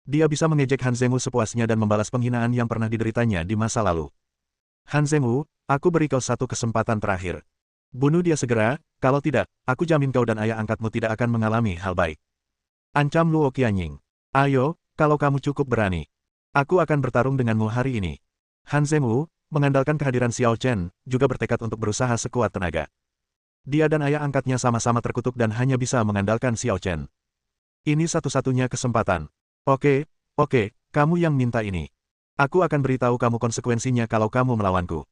Dia bisa mengejek Han Zhengwu sepuasnya dan membalas penghinaan yang pernah dideritanya di masa lalu. Han Zhengwu, aku beri kau 1 kesempatan terakhir. Bunuh dia segera, kalau tidak, aku jamin kau dan ayah angkatmu tidak akan mengalami hal baik. Ancam Luo Qianying. Ayo, kalau kamu cukup berani. Aku akan bertarung denganmu hari ini. Han Zhengwu, mengandalkan kehadiran Xiao Chen, juga bertekad untuk berusaha sekuat tenaga. Dia dan ayah angkatnya sama-sama terkutuk dan hanya bisa mengandalkan Xiao Chen. Ini satu-satunya kesempatan. Oke, kamu yang minta ini. Aku akan beritahu kamu konsekuensinya kalau kamu melawanku.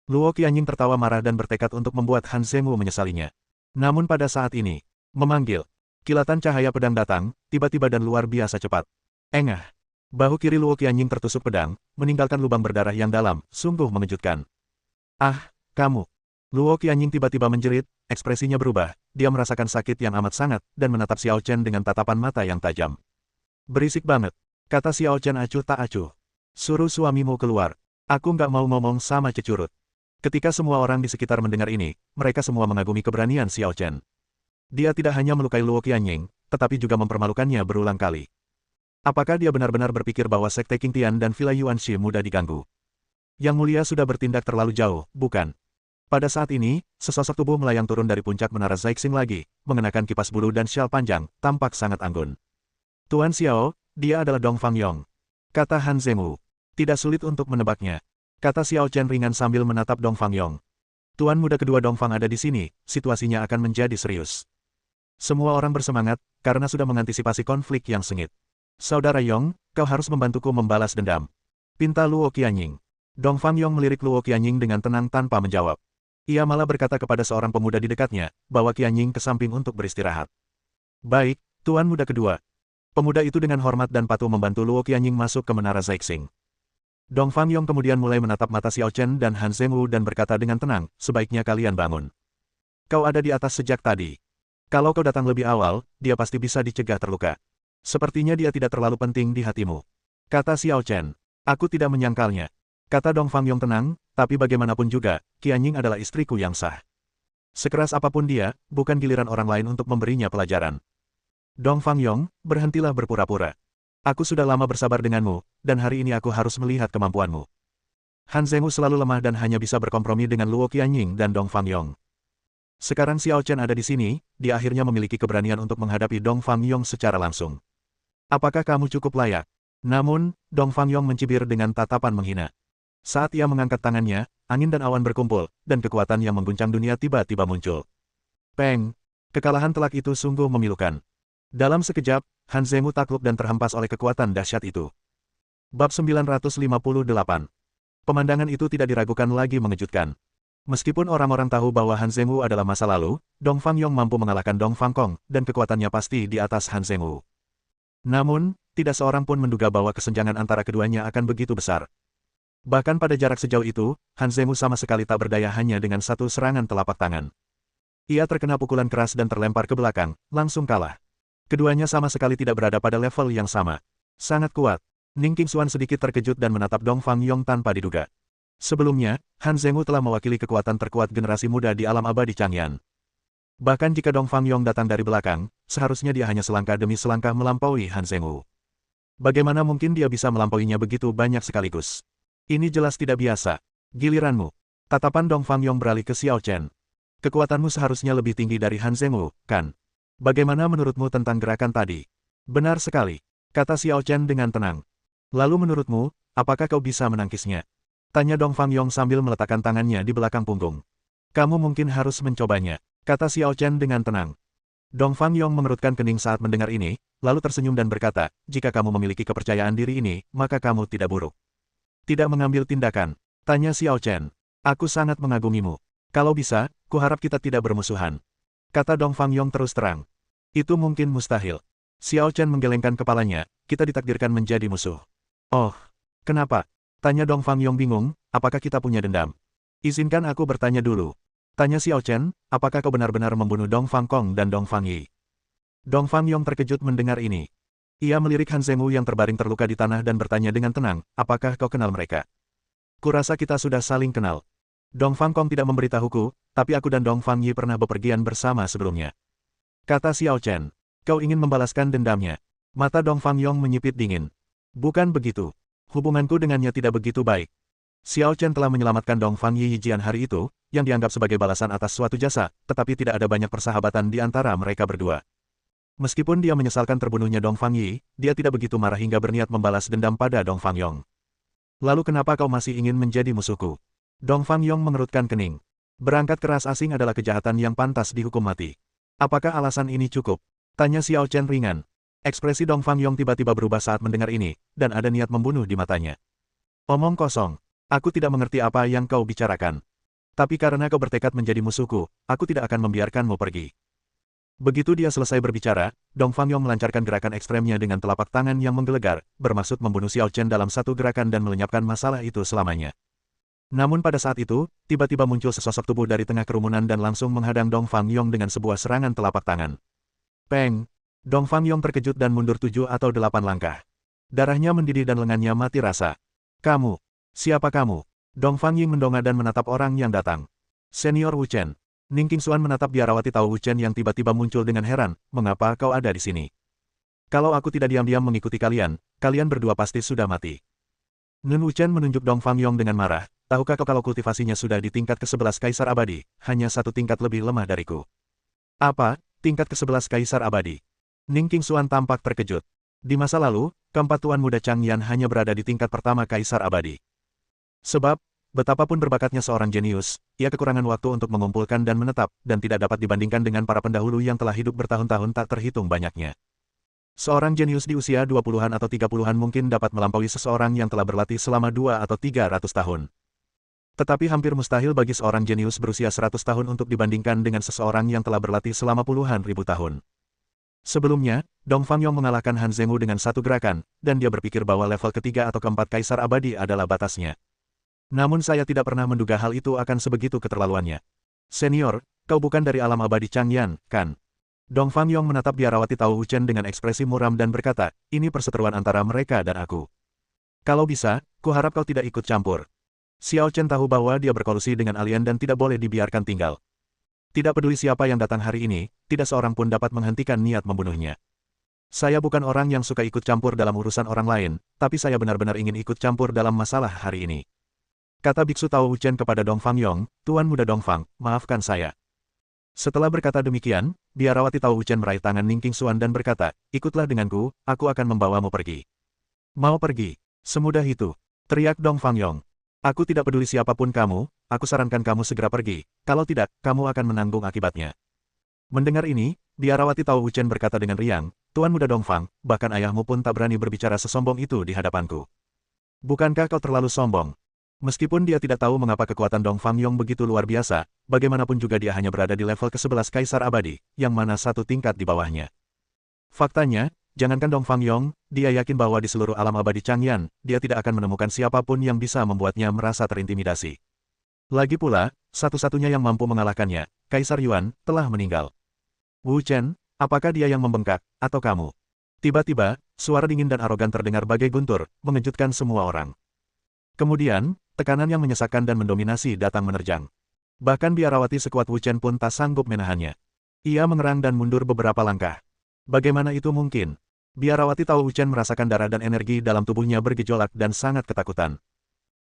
Luo Qianying tertawa marah dan bertekad untuk membuat Han Zhengwu menyesalinya. Namun pada saat ini, memanggil. Kilatan cahaya pedang datang, tiba-tiba dan luar biasa cepat. Engah. Bahu kiri Luo Qianying tertusuk pedang, meninggalkan lubang berdarah yang dalam, sungguh mengejutkan. Ah, kamu. Luo Qianying tiba-tiba menjerit, ekspresinya berubah, dia merasakan sakit yang amat sangat, dan menatap Xiao Chen dengan tatapan mata yang tajam. Berisik banget, kata Xiao Chen acuh tak acuh. Suruh suamimu keluar. Aku nggak mau ngomong sama cecurut. Ketika semua orang di sekitar mendengar ini, mereka semua mengagumi keberanian Xiao Chen. Dia tidak hanya melukai Luo Qianying, tetapi juga mempermalukannya berulang kali. Apakah dia benar-benar berpikir bahwa Sekte King Tian dan Villa Yuan Shi mudah diganggu? Yang mulia sudah bertindak terlalu jauh, bukan? Pada saat ini, sesosok tubuh melayang turun dari puncak menara Zaixing lagi, mengenakan kipas bulu dan syal panjang, tampak sangat anggun. Tuan Xiao, dia adalah Dong Fangyong. kata Han Zengwu. Tidak sulit untuk menebaknya, kata Xiao Chen ringan sambil menatap Dong Fang Yong. Tuan muda kedua Dong Fang ada di sini, situasinya akan menjadi serius. Semua orang bersemangat, karena sudah mengantisipasi konflik yang sengit. Saudara Yong, kau harus membantuku membalas dendam, pinta Luo Qianying. Dong Fang Yong melirik Luo Qianying dengan tenang tanpa menjawab. Ia malah berkata kepada seorang pemuda di dekatnya, bawa Qianying ke samping untuk beristirahat. Baik, tuan muda kedua. Pemuda itu dengan hormat dan patuh membantu Luo Qianying masuk ke menara Zhaixing. Dong Fang Yong kemudian mulai menatap mata Xiao Chen dan Han Zengwu dan berkata dengan tenang, sebaiknya kalian bangun. Kau ada di atas sejak tadi. Kalau kau datang lebih awal, dia pasti bisa dicegah terluka. Sepertinya dia tidak terlalu penting di hatimu, kata Xiao Chen. Aku tidak menyangkalnya, kata Dong Fang Yong tenang, tapi bagaimanapun juga, Qianying adalah istriku yang sah. Sekeras apapun dia, bukan giliran orang lain untuk memberinya pelajaran. Dong Fang Yong, berhentilah berpura-pura. Aku sudah lama bersabar denganmu, dan hari ini aku harus melihat kemampuanmu. Han Zengwu selalu lemah dan hanya bisa berkompromi dengan Luo Qianying dan Dong Fang Yong. Sekarang Xiao Chen ada di sini, dia akhirnya memiliki keberanian untuk menghadapi Dong Fang Yong secara langsung. Apakah kamu cukup layak? Namun, Dong Fang Yong mencibir dengan tatapan menghina. Saat ia mengangkat tangannya, angin dan awan berkumpul, dan kekuatan yang mengguncang dunia tiba-tiba muncul. Peng! Kekalahan telak itu sungguh memilukan. Dalam sekejap, Han Zengwu takluk dan terhempas oleh kekuatan dahsyat itu. Bab 958. Pemandangan itu tidak diragukan lagi mengejutkan. Meskipun orang-orang tahu bahwa Han Zengwu adalah masa lalu, Dong Fang Yong mampu mengalahkan Dong Fang Kong, dan kekuatannya pasti di atas Han Zengwu. Namun, tidak seorang pun menduga bahwa kesenjangan antara keduanya akan begitu besar. Bahkan pada jarak sejauh itu, Han Zengwu sama sekali tak berdaya hanya dengan satu serangan telapak tangan. Ia terkena pukulan keras dan terlempar ke belakang, langsung kalah. Keduanya sama sekali tidak berada pada level yang sama. Sangat kuat. Ning Qingxuan sedikit terkejut dan menatap Dong Fang Yong tanpa diduga. Sebelumnya, Han Zengwu telah mewakili kekuatan terkuat generasi muda di alam abadi Changyan. Bahkan jika Dong Fang Yong datang dari belakang, seharusnya dia hanya selangkah demi selangkah melampaui Han Zengwu. Bagaimana mungkin dia bisa melampauinya begitu banyak sekaligus? Ini jelas tidak biasa. Giliranmu. Tatapan Dong Fang Yong beralih ke Xiao Chen. Kekuatanmu seharusnya lebih tinggi dari Han Zengwu, kan? Bagaimana menurutmu tentang gerakan tadi? Benar sekali, kata Xiao Chen dengan tenang. Lalu menurutmu, apakah kau bisa menangkisnya? Tanya Dong Fang Yong sambil meletakkan tangannya di belakang punggung. Kamu mungkin harus mencobanya, kata Xiao Chen dengan tenang. Dong Fang Yong mengerutkan kening saat mendengar ini, lalu tersenyum dan berkata, jika kamu memiliki kepercayaan diri ini, maka kamu tidak buruk. Tidak mengambil tindakan, tanya Xiao Chen. Aku sangat mengagumimu. Kalau bisa, kuharap kita tidak bermusuhan, kata Dong Fang Yong terus terang. Itu mungkin mustahil. Xiao Chen menggelengkan kepalanya, kita ditakdirkan menjadi musuh. Oh, kenapa? Tanya Dong Fang Yong bingung, apakah kita punya dendam? Izinkan aku bertanya dulu. Tanya Xiao Chen, apakah kau benar-benar membunuh Dong Fang Kong dan Dong Fang Yi? Dong Fang Yong terkejut mendengar ini. Ia melirik Han Zengwu yang terbaring terluka di tanah dan bertanya dengan tenang, apakah kau kenal mereka? Kurasa kita sudah saling kenal. Dong Fang Kong tidak memberitahuku, tapi aku dan Dong Fang Yi pernah bepergian bersama sebelumnya, kata Xiao Chen. Kau ingin membalaskan dendamnya? Mata Dong Fang Yong menyipit dingin. Bukan begitu. Hubunganku dengannya tidak begitu baik. Xiao Chen telah menyelamatkan Dong Fang Yi Jian hari itu, yang dianggap sebagai balasan atas suatu jasa, tetapi tidak ada banyak persahabatan di antara mereka berdua. Meskipun dia menyesalkan terbunuhnya Dong Fang Yi, dia tidak begitu marah hingga berniat membalas dendam pada Dong Fang Yong. Lalu kenapa kau masih ingin menjadi musuhku? Dong Fang Yong mengerutkan kening. Berangkat ke ras asing adalah kejahatan yang pantas dihukum mati. Apakah alasan ini cukup? Tanya Xiao Chen ringan. Ekspresi Dong Fang Yong tiba-tiba berubah saat mendengar ini, dan ada niat membunuh di matanya. Omong kosong. Aku tidak mengerti apa yang kau bicarakan. Tapi karena kau bertekad menjadi musuhku, aku tidak akan membiarkanmu pergi. Begitu dia selesai berbicara, Dong Fang Yong melancarkan gerakan ekstremnya dengan telapak tangan yang menggelegar, bermaksud membunuh Xiao Chen dalam satu gerakan dan melenyapkan masalah itu selamanya. Namun pada saat itu, tiba-tiba muncul sesosok tubuh dari tengah kerumunan dan langsung menghadang Dong Fang Yong dengan sebuah serangan telapak tangan. Peng! Dong Fang Yong terkejut dan mundur 7 atau 8 langkah. Darahnya mendidih dan lengannya mati rasa. Kamu! Siapa kamu? Dong Fang Ying mendongak dan menatap orang yang datang. Senior Wu Chen. Ning Qingxuan menatap biarawati tahu Wu Chen yang tiba-tiba muncul dengan heran, mengapa kau ada di sini? Kalau aku tidak diam-diam mengikuti kalian, kalian berdua pasti sudah mati. Nun Wu Chen menunjuk Dong Fang Yong dengan marah, tahukah kau kalau kultivasinya sudah di tingkat ke-11 Kaisar Abadi, hanya satu tingkat lebih lemah dariku. Apa? Tingkat ke-11 Kaisar Abadi? Ning Qingxuan tampak terkejut. Di masa lalu, keempat Tuan Muda Changyan hanya berada di tingkat pertama Kaisar Abadi. Sebab, betapapun berbakatnya seorang jenius, ia kekurangan waktu untuk mengumpulkan dan menetap, dan tidak dapat dibandingkan dengan para pendahulu yang telah hidup bertahun-tahun tak terhitung banyaknya. Seorang jenius di usia 20-an atau 30-an mungkin dapat melampaui seseorang yang telah berlatih selama 2 atau 300 tahun. Tetapi hampir mustahil bagi seorang jenius berusia 100 tahun untuk dibandingkan dengan seseorang yang telah berlatih selama puluhan ribu tahun. Sebelumnya, Dong Fangyong mengalahkan Han Zhengu dengan satu gerakan, dan dia berpikir bahwa level ketiga atau keempat Kaisar Abadi adalah batasnya. Namun saya tidak pernah menduga hal itu akan sebegitu keterlaluannya. Senior, kau bukan dari alam abadi Changyan, kan? Dong Fangyong menatap biarawati Tao Wuchen dengan ekspresi muram dan berkata, ini perseteruan antara mereka dan aku. Kalau bisa, kuharap kau tidak ikut campur. Xiao Chen tahu bahwa dia berkolusi dengan alien dan tidak boleh dibiarkan tinggal. Tidak peduli siapa yang datang hari ini, tidak seorang pun dapat menghentikan niat membunuhnya. Saya bukan orang yang suka ikut campur dalam urusan orang lain, tapi saya benar-benar ingin ikut campur dalam masalah hari ini. Kata Biksu Tao Wuchen kepada Dong Fangyong, Tuan Muda Dongfang, maafkan saya. Setelah berkata demikian, biarawati Tao Wuchen meraih tangan Ning Qingxuan dan berkata, ikutlah denganku, aku akan membawamu pergi. Mau pergi? Semudah itu, teriak Dong Fangyong. Aku tidak peduli siapapun kamu, aku sarankan kamu segera pergi, kalau tidak, kamu akan menanggung akibatnya. Mendengar ini, biarawati Tao Wuchen berkata dengan riang, Tuan Muda Dongfang, bahkan ayahmu pun tak berani berbicara sesombong itu di hadapanku. Bukankah kau terlalu sombong? Meskipun dia tidak tahu mengapa kekuatan Dong Fangyong begitu luar biasa, bagaimanapun juga dia hanya berada di level ke-11 Kaisar Abadi, yang mana satu tingkat di bawahnya. Faktanya, jangankan Dong Fangyong, dia yakin bahwa di seluruh alam abadi Changyan, dia tidak akan menemukan siapapun yang bisa membuatnya merasa terintimidasi. Lagi pula, satu-satunya yang mampu mengalahkannya, Kaisar Yuan, telah meninggal. Wu Chen, apakah dia yang membengkak, atau kamu? Tiba-tiba, suara dingin dan arogan terdengar bagai guntur, mengejutkan semua orang. Kemudian, tekanan yang menyesakkan dan mendominasi datang menerjang. Bahkan biarawati sekuat Wu Chen pun tak sanggup menahannya. Ia mengerang dan mundur beberapa langkah. Bagaimana itu mungkin? Biarawati Tao Wuchen merasakan darah dan energi dalam tubuhnya bergejolak dan sangat ketakutan.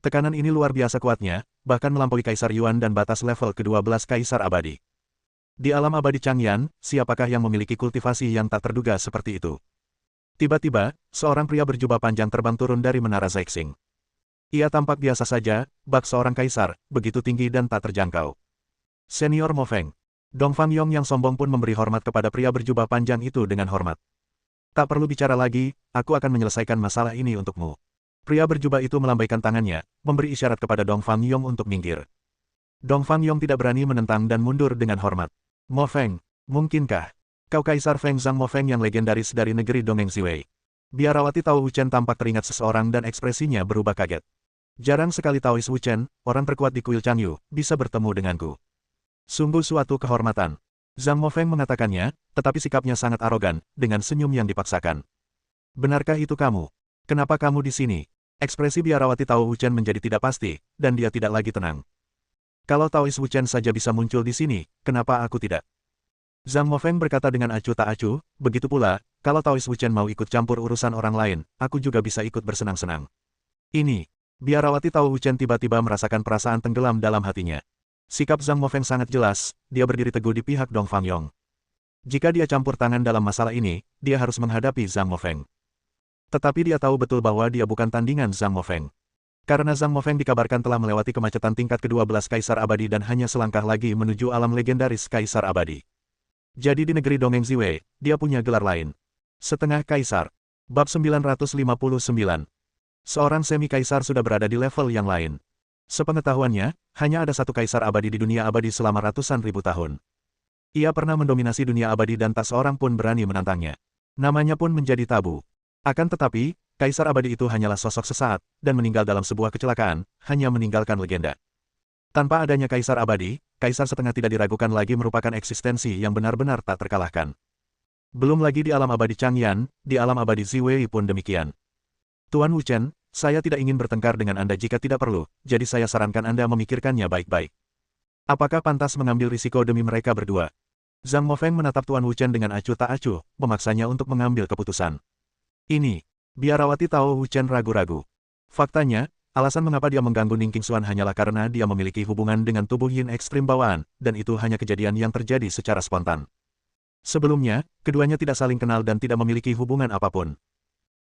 Tekanan ini luar biasa kuatnya, bahkan melampaui Kaisar Yuan dan batas level ke-12 Kaisar Abadi. Di alam abadi Changyan, siapakah yang memiliki kultivasi yang tak terduga seperti itu? Tiba-tiba, seorang pria berjubah panjang terbang turun dari menara Zexing. Ia tampak biasa saja, bak seorang kaisar, begitu tinggi dan tak terjangkau. Senior Mo Feng. Dong Fangyong yang sombong pun memberi hormat kepada pria berjubah panjang itu dengan hormat. Tak perlu bicara lagi, aku akan menyelesaikan masalah ini untukmu. Pria berjubah itu melambaikan tangannya, memberi isyarat kepada Dong Fangyong untuk minggir. Dong Fangyong tidak berani menentang dan mundur dengan hormat. Mo Feng, mungkinkah kau Kaisar Feng Zhang Mo Feng yang legendaris dari negeri Dongeng Ziwei? Biarawati Tao Wuchen tampak teringat seseorang dan ekspresinya berubah kaget. Jarang sekali Taois Wuchen, orang terkuat di kuil Changyu, bisa bertemu denganku. Sungguh suatu kehormatan. Zhang Mo Feng mengatakannya, tetapi sikapnya sangat arogan, dengan senyum yang dipaksakan. Benarkah itu kamu? Kenapa kamu di sini? Ekspresi biarawati Tao Wuchen menjadi tidak pasti, dan dia tidak lagi tenang. Kalau Taois Wuchen saja bisa muncul di sini, kenapa aku tidak? Zhang Mo Feng berkata dengan acuh tak acuh, begitu pula, kalau Taois Wuchen mau ikut campur urusan orang lain, aku juga bisa ikut bersenang-senang. Ini, biarawati Tao Wuchen tiba-tiba merasakan perasaan tenggelam dalam hatinya. Sikap Zhang Mo Feng sangat jelas, dia berdiri teguh di pihak Dong Fangyong. Jika dia campur tangan dalam masalah ini, dia harus menghadapi Zhang Mo Feng. Tetapi dia tahu betul bahwa dia bukan tandingan Zhang Mo Feng. Karena Zhang Mo Feng dikabarkan telah melewati kemacetan tingkat ke-12 Kaisar Abadi dan hanya selangkah lagi menuju alam legendaris Kaisar Abadi. Jadi di negeri Dongeng Ziwei, dia punya gelar lain. Setengah Kaisar. Bab 959. Seorang semi-kaisar sudah berada di level yang lain. Sepengetahuannya, hanya ada satu kaisar abadi di dunia abadi selama ratusan ribu tahun. Ia pernah mendominasi dunia abadi dan tak seorang pun berani menantangnya. Namanya pun menjadi tabu. Akan tetapi, kaisar abadi itu hanyalah sosok sesaat, dan meninggal dalam sebuah kecelakaan, hanya meninggalkan legenda. Tanpa adanya kaisar abadi, kaisar setengah tidak diragukan lagi merupakan eksistensi yang benar-benar tak terkalahkan. Belum lagi di alam abadi Changyan, di alam abadi Ziwei pun demikian. Tuan Wu Chen, saya tidak ingin bertengkar dengan Anda jika tidak perlu, jadi saya sarankan Anda memikirkannya baik-baik. Apakah pantas mengambil risiko demi mereka berdua? Zhang Mo Feng menatap Tuan Wu Chen dengan acuh tak acuh, memaksanya untuk mengambil keputusan. Ini, biarawati Tao Wu Chen ragu-ragu. Faktanya, alasan mengapa dia mengganggu Ning Qingxuan hanyalah karena dia memiliki hubungan dengan tubuh yin ekstrim bawaan, dan itu hanya kejadian yang terjadi secara spontan. Sebelumnya, keduanya tidak saling kenal dan tidak memiliki hubungan apapun.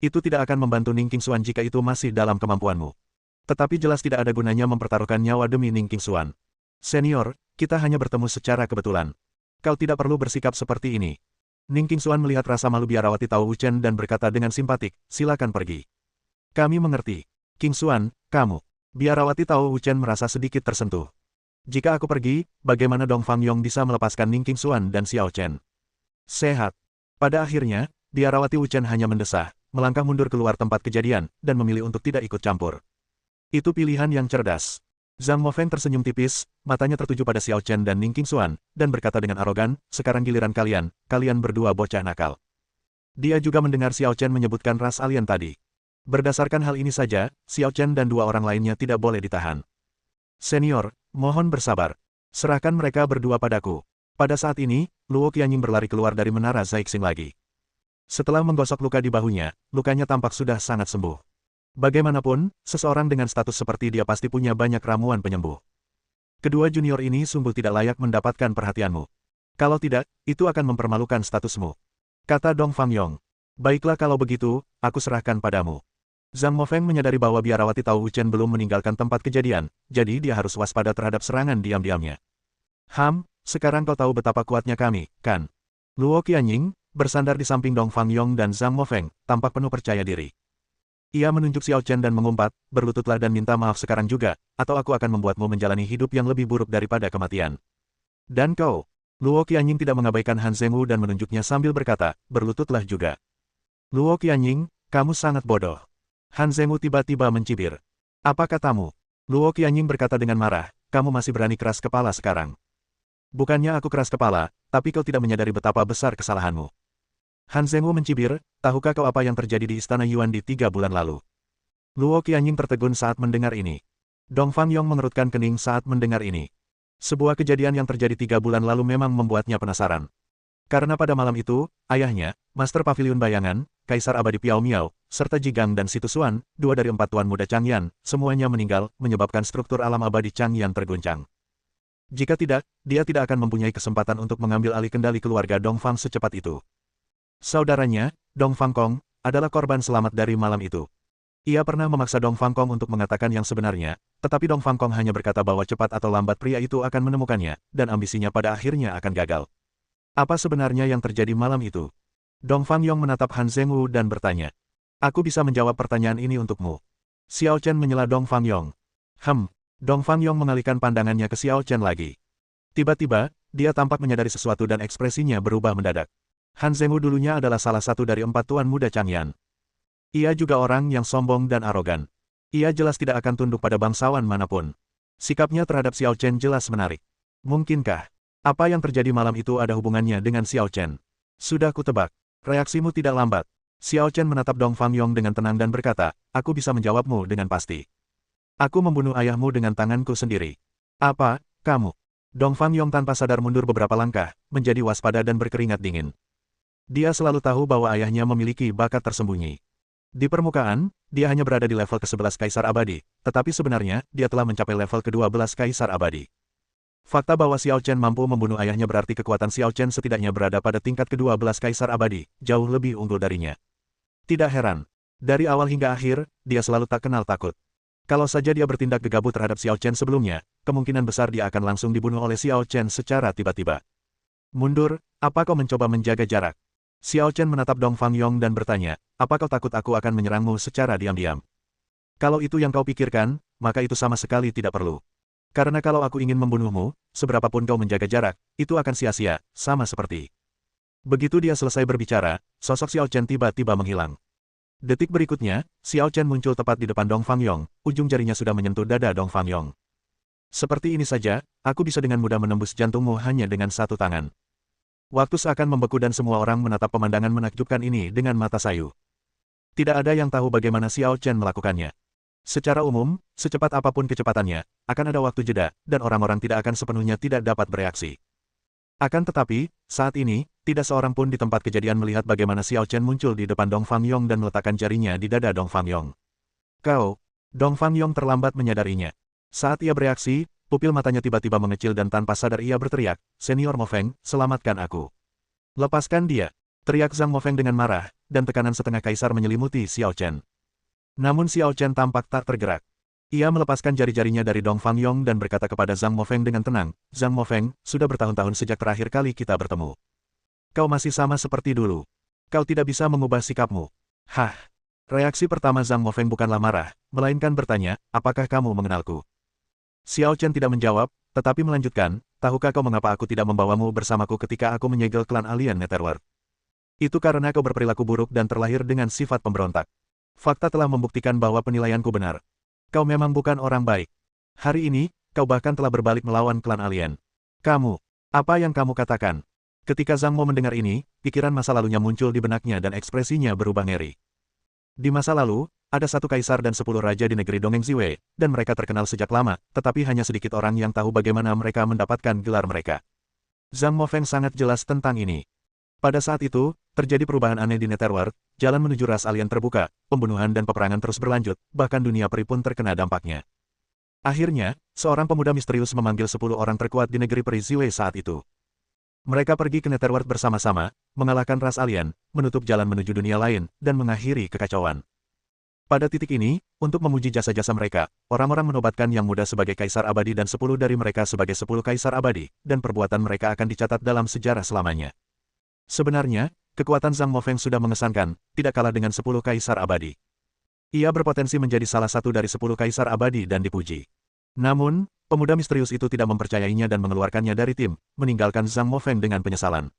Itu tidak akan membantu Ning Qingshuan jika itu masih dalam kemampuanmu. Tetapi jelas tidak ada gunanya mempertaruhkan nyawa demi Ning Qingshuan. Senior, kita hanya bertemu secara kebetulan. Kau tidak perlu bersikap seperti ini. Ning Qingshuan melihat rasa malu biarawati Tao Wuchen dan berkata dengan simpatik, silakan pergi. Kami mengerti. Qingshuan, kamu. Biarawati Tao Wuchen merasa sedikit tersentuh. Jika aku pergi, bagaimana Dong Fangyong bisa melepaskan Ning Qingshuan dan Xiao Chen? Sehat. Pada akhirnya, Biarawati Wuchen hanya mendesah, melangkah mundur keluar tempat kejadian, dan memilih untuk tidak ikut campur. Itu pilihan yang cerdas. Zhang Mofeng tersenyum tipis, matanya tertuju pada Xiao Chen dan Ning Qingshuan, dan berkata dengan arogan, sekarang giliran kalian, kalian berdua bocah nakal. Dia juga mendengar Xiao Chen menyebutkan ras alien tadi. Berdasarkan hal ini saja, Xiao Chen dan dua orang lainnya tidak boleh ditahan. Senior, mohon bersabar. Serahkan mereka berdua padaku. Pada saat ini, Luo Qianying berlari keluar dari menara Zaixing lagi. Setelah menggosok luka di bahunya, lukanya tampak sudah sangat sembuh. Bagaimanapun, seseorang dengan status seperti dia pasti punya banyak ramuan penyembuh. Kedua junior ini sungguh tidak layak mendapatkan perhatianmu. Kalau tidak, itu akan mempermalukan statusmu. Kata Dong Fangyong. Baiklah kalau begitu, aku serahkan padamu. Zhang Mofeng menyadari bahwa biarawati Tao Wuchen belum meninggalkan tempat kejadian, jadi dia harus waspada terhadap serangan diam-diamnya. Sekarang kau tahu betapa kuatnya kami, kan? Luo Qianying, bersandar di samping Dong Fangyong dan Zhang Mofeng, tampak penuh percaya diri. Ia menunjuk Xiao Chen dan mengumpat, berlututlah dan minta maaf sekarang juga, atau aku akan membuatmu menjalani hidup yang lebih buruk daripada kematian. Dan kau, Luo Qianying tidak mengabaikan Han Zhengwu dan menunjuknya sambil berkata, berlututlah juga. Luo Qianying, kamu sangat bodoh. Han Zhengwu tiba-tiba mencibir. Apa katamu? Luo Qianying berkata dengan marah, kamu masih berani keras kepala sekarang. Bukannya aku keras kepala, tapi kau tidak menyadari betapa besar kesalahanmu. Han Zhengwu mencibir, tahukah kau apa yang terjadi di Istana Yuan di 3 bulan lalu? Luo Qianying tertegun saat mendengar ini. Dong Fangyong mengerutkan kening saat mendengar ini. Sebuah kejadian yang terjadi 3 bulan lalu memang membuatnya penasaran. Karena pada malam itu, ayahnya, Master Pavilion Bayangan, Kaisar Abadi Piao Miao, serta Jigang dan Situ Xuan, 2 dari 4 tuan muda Changyan, semuanya meninggal, menyebabkan struktur alam abadi Changyan terguncang. Jika tidak, dia tidak akan mempunyai kesempatan untuk mengambil alih kendali keluarga Dong Fang secepat itu. Saudaranya, Dong Fangkong, adalah korban selamat dari malam itu. Ia pernah memaksa Dong Fangkong untuk mengatakan yang sebenarnya, tetapi Dong Fangkong hanya berkata bahwa cepat atau lambat pria itu akan menemukannya, dan ambisinya pada akhirnya akan gagal. Apa sebenarnya yang terjadi malam itu? Dong Fangyong menatap Han Zhengwu dan bertanya. Aku bisa menjawab pertanyaan ini untukmu. Xiao Chen menyela Dong Fangyong. Dong Fangyong mengalihkan pandangannya ke Xiao Chen lagi. Tiba-tiba, dia tampak menyadari sesuatu dan ekspresinya berubah mendadak. Han Zhengwu dulunya adalah salah satu dari 4 tuan muda Changyan. Ia juga orang yang sombong dan arogan. Ia jelas tidak akan tunduk pada bangsawan manapun. Sikapnya terhadap Xiao Chen jelas menarik. Mungkinkah apa yang terjadi malam itu ada hubungannya dengan Xiao Chen? Sudah kutebak. Reaksimu tidak lambat. Xiao Chen menatap Dong Fangyong dengan tenang dan berkata, aku bisa menjawabmu dengan pasti. Aku membunuh ayahmu dengan tanganku sendiri. Apa, kamu? Dong Fangyong tanpa sadar mundur beberapa langkah, menjadi waspada dan berkeringat dingin. Dia selalu tahu bahwa ayahnya memiliki bakat tersembunyi. Di permukaan, dia hanya berada di level ke-11 Kaisar Abadi, tetapi sebenarnya, dia telah mencapai level ke-12 Kaisar Abadi. Fakta bahwa Xiao Chen mampu membunuh ayahnya berarti kekuatan Xiao Chen setidaknya berada pada tingkat ke-12 Kaisar Abadi, jauh lebih unggul darinya. Tidak heran. Dari awal hingga akhir, dia selalu tak kenal takut. Kalau saja dia bertindak gegabah terhadap Xiao Chen sebelumnya, kemungkinan besar dia akan langsung dibunuh oleh Xiao Chen secara tiba-tiba. Mundur, apa kau mencoba menjaga jarak? Xiao Chen menatap Dong Fangyong dan bertanya, apa kau takut aku akan menyerangmu secara diam-diam? Kalau itu yang kau pikirkan, maka itu sama sekali tidak perlu. Karena kalau aku ingin membunuhmu, seberapapun kau menjaga jarak, itu akan sia-sia, sama seperti. Begitu dia selesai berbicara, sosok Xiao Chen tiba-tiba menghilang. Detik berikutnya, Xiao Chen muncul tepat di depan Dong Fangyong, ujung jarinya sudah menyentuh dada Dong Fangyong. Seperti ini saja, aku bisa dengan mudah menembus jantungmu hanya dengan satu tangan. Waktu seakan membeku dan semua orang menatap pemandangan menakjubkan ini dengan mata sayu. Tidak ada yang tahu bagaimana Xiao Chen melakukannya. Secara umum, secepat apapun kecepatannya, akan ada waktu jeda, dan orang-orang tidak akan sepenuhnya tidak dapat bereaksi. Akan tetapi, saat ini, tidak seorang pun di tempat kejadian melihat bagaimana Xiao Chen muncul di depan Dong Fangyong dan meletakkan jarinya di dada Dong Fangyong. Kau, Dong Fangyong terlambat menyadarinya. Saat ia bereaksi, pupil matanya tiba-tiba mengecil dan tanpa sadar ia berteriak, Senior Mofeng, selamatkan aku. Lepaskan dia. Teriak Zhang Mofeng dengan marah, dan tekanan setengah kaisar menyelimuti Xiao Chen. Namun Xiao Chen tampak tak tergerak. Ia melepaskan jari-jarinya dari Dong Fang Yong dan berkata kepada Zhang Mofeng dengan tenang, "Zhang Mofeng, sudah bertahun-tahun sejak terakhir kali kita bertemu. Kau masih sama seperti dulu. Kau tidak bisa mengubah sikapmu." Hah? Reaksi pertama Zhang Mofeng bukanlah marah, melainkan bertanya, "Apakah kamu mengenalku?" Xiao Chen tidak menjawab, tetapi melanjutkan, "Tahukah kau mengapa aku tidak membawamu bersamaku ketika aku menyegel klan alien Netherworld? Itu karena kau berperilaku buruk dan terlahir dengan sifat pemberontak. Fakta telah membuktikan bahwa penilaianku benar. Kau memang bukan orang baik. Hari ini, kau bahkan telah berbalik melawan klan alien. Kamu, apa yang kamu katakan?" Ketika Zhang Mo mendengar ini, pikiran masa lalunya muncul di benaknya dan ekspresinya berubah ngeri. Di masa lalu, ada satu kaisar dan 10 raja di negeri Dongeng Ziwei, dan mereka terkenal sejak lama, tetapi hanya sedikit orang yang tahu bagaimana mereka mendapatkan gelar mereka. Zhang Mofeng sangat jelas tentang ini. Pada saat itu, terjadi perubahan aneh di Netherworld, jalan menuju ras alien terbuka, pembunuhan dan peperangan terus berlanjut, bahkan dunia peri pun terkena dampaknya. Akhirnya, seorang pemuda misterius memanggil 10 orang terkuat di negeri peri Ziwei saat itu. Mereka pergi ke Netherworld bersama-sama, mengalahkan ras alien, menutup jalan menuju dunia lain, dan mengakhiri kekacauan. Pada titik ini, untuk memuji jasa-jasa mereka, orang-orang menobatkan Yang Muda sebagai Kaisar Abadi dan 10 dari mereka sebagai 10 Kaisar Abadi, dan perbuatan mereka akan dicatat dalam sejarah selamanya. Sebenarnya, kekuatan Zhang Mofeng sudah mengesankan, tidak kalah dengan 10 Kaisar Abadi. Ia berpotensi menjadi salah satu dari 10 Kaisar Abadi dan dipuji. Namun, pemuda misterius itu tidak mempercayainya dan mengeluarkannya dari tim, meninggalkan Zhang Mofeng dengan penyesalan.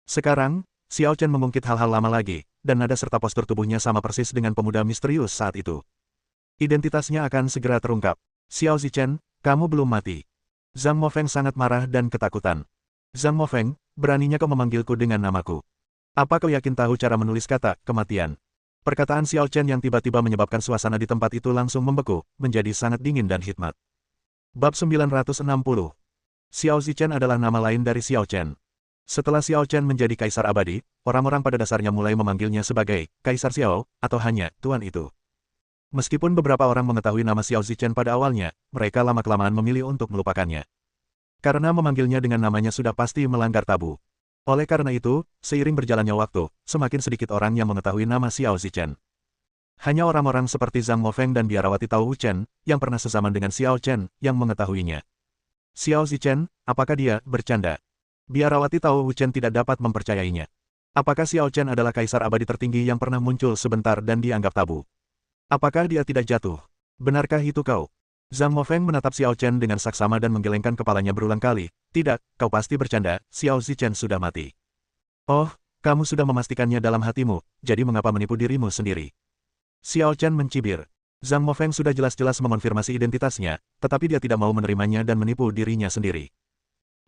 Sekarang, Xiao Chen mengungkit hal-hal lama lagi, dan nada serta postur tubuhnya sama persis dengan pemuda misterius saat itu. Identitasnya akan segera terungkap. "Xiao Zichen, kamu belum mati." Zhang Mofeng sangat marah dan ketakutan. "Zhang Mofeng, beraninya kau memanggilku dengan namaku? Apa kau yakin tahu cara menulis kata kematian?" Perkataan Xiao Chen yang tiba-tiba menyebabkan suasana di tempat itu langsung membeku, menjadi sangat dingin dan hikmat. Bab 960. Xiao Zichen adalah nama lain dari Xiao Chen. Setelah Xiao Chen menjadi Kaisar Abadi, orang-orang pada dasarnya mulai memanggilnya sebagai Kaisar Xiao, atau hanya Tuan itu. Meskipun beberapa orang mengetahui nama Xiao Zichen pada awalnya, mereka lama-kelamaan memilih untuk melupakannya. Karena memanggilnya dengan namanya sudah pasti melanggar tabu. Oleh karena itu, seiring berjalannya waktu, semakin sedikit orang yang mengetahui nama Xiao Zichen. Hanya orang-orang seperti Zhang Mofeng dan biarawati Tao Wuchen, yang pernah sezaman dengan Xiao Chen, yang mengetahuinya. Xiao Zichen, apakah dia bercanda? Biarawati Tao Wuchen tidak dapat mempercayainya. Apakah Xiao Chen adalah kaisar abadi tertinggi yang pernah muncul sebentar dan dianggap tabu? Apakah dia tidak jatuh? Benarkah itu kau? Zhang Mofeng menatap Xiao Chen dengan saksama dan menggelengkan kepalanya berulang kali. Tidak, kau pasti bercanda, Xiao Zichen sudah mati. Oh, kamu sudah memastikannya dalam hatimu, jadi mengapa menipu dirimu sendiri? Xiao Chen mencibir. Zhang Mofeng sudah jelas-jelas mengonfirmasi identitasnya, tetapi dia tidak mau menerimanya dan menipu dirinya sendiri.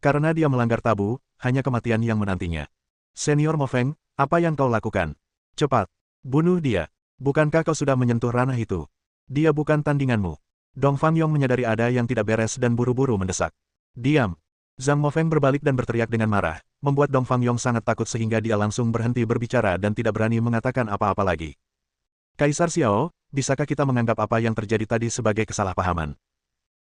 Karena dia melanggar tabu, hanya kematian yang menantinya. Senior Mofeng, apa yang kau lakukan? Cepat, bunuh dia. Bukankah kau sudah menyentuh ranah itu? Dia bukan tandinganmu. Dong Fang Yong menyadari ada yang tidak beres dan buru-buru mendesak. Diam. Zhang Mofeng berbalik dan berteriak dengan marah, membuat Dong Fang Yong sangat takut sehingga dia langsung berhenti berbicara dan tidak berani mengatakan apa-apa lagi. Kaisar Xiao, bisakah kita menganggap apa yang terjadi tadi sebagai kesalahpahaman?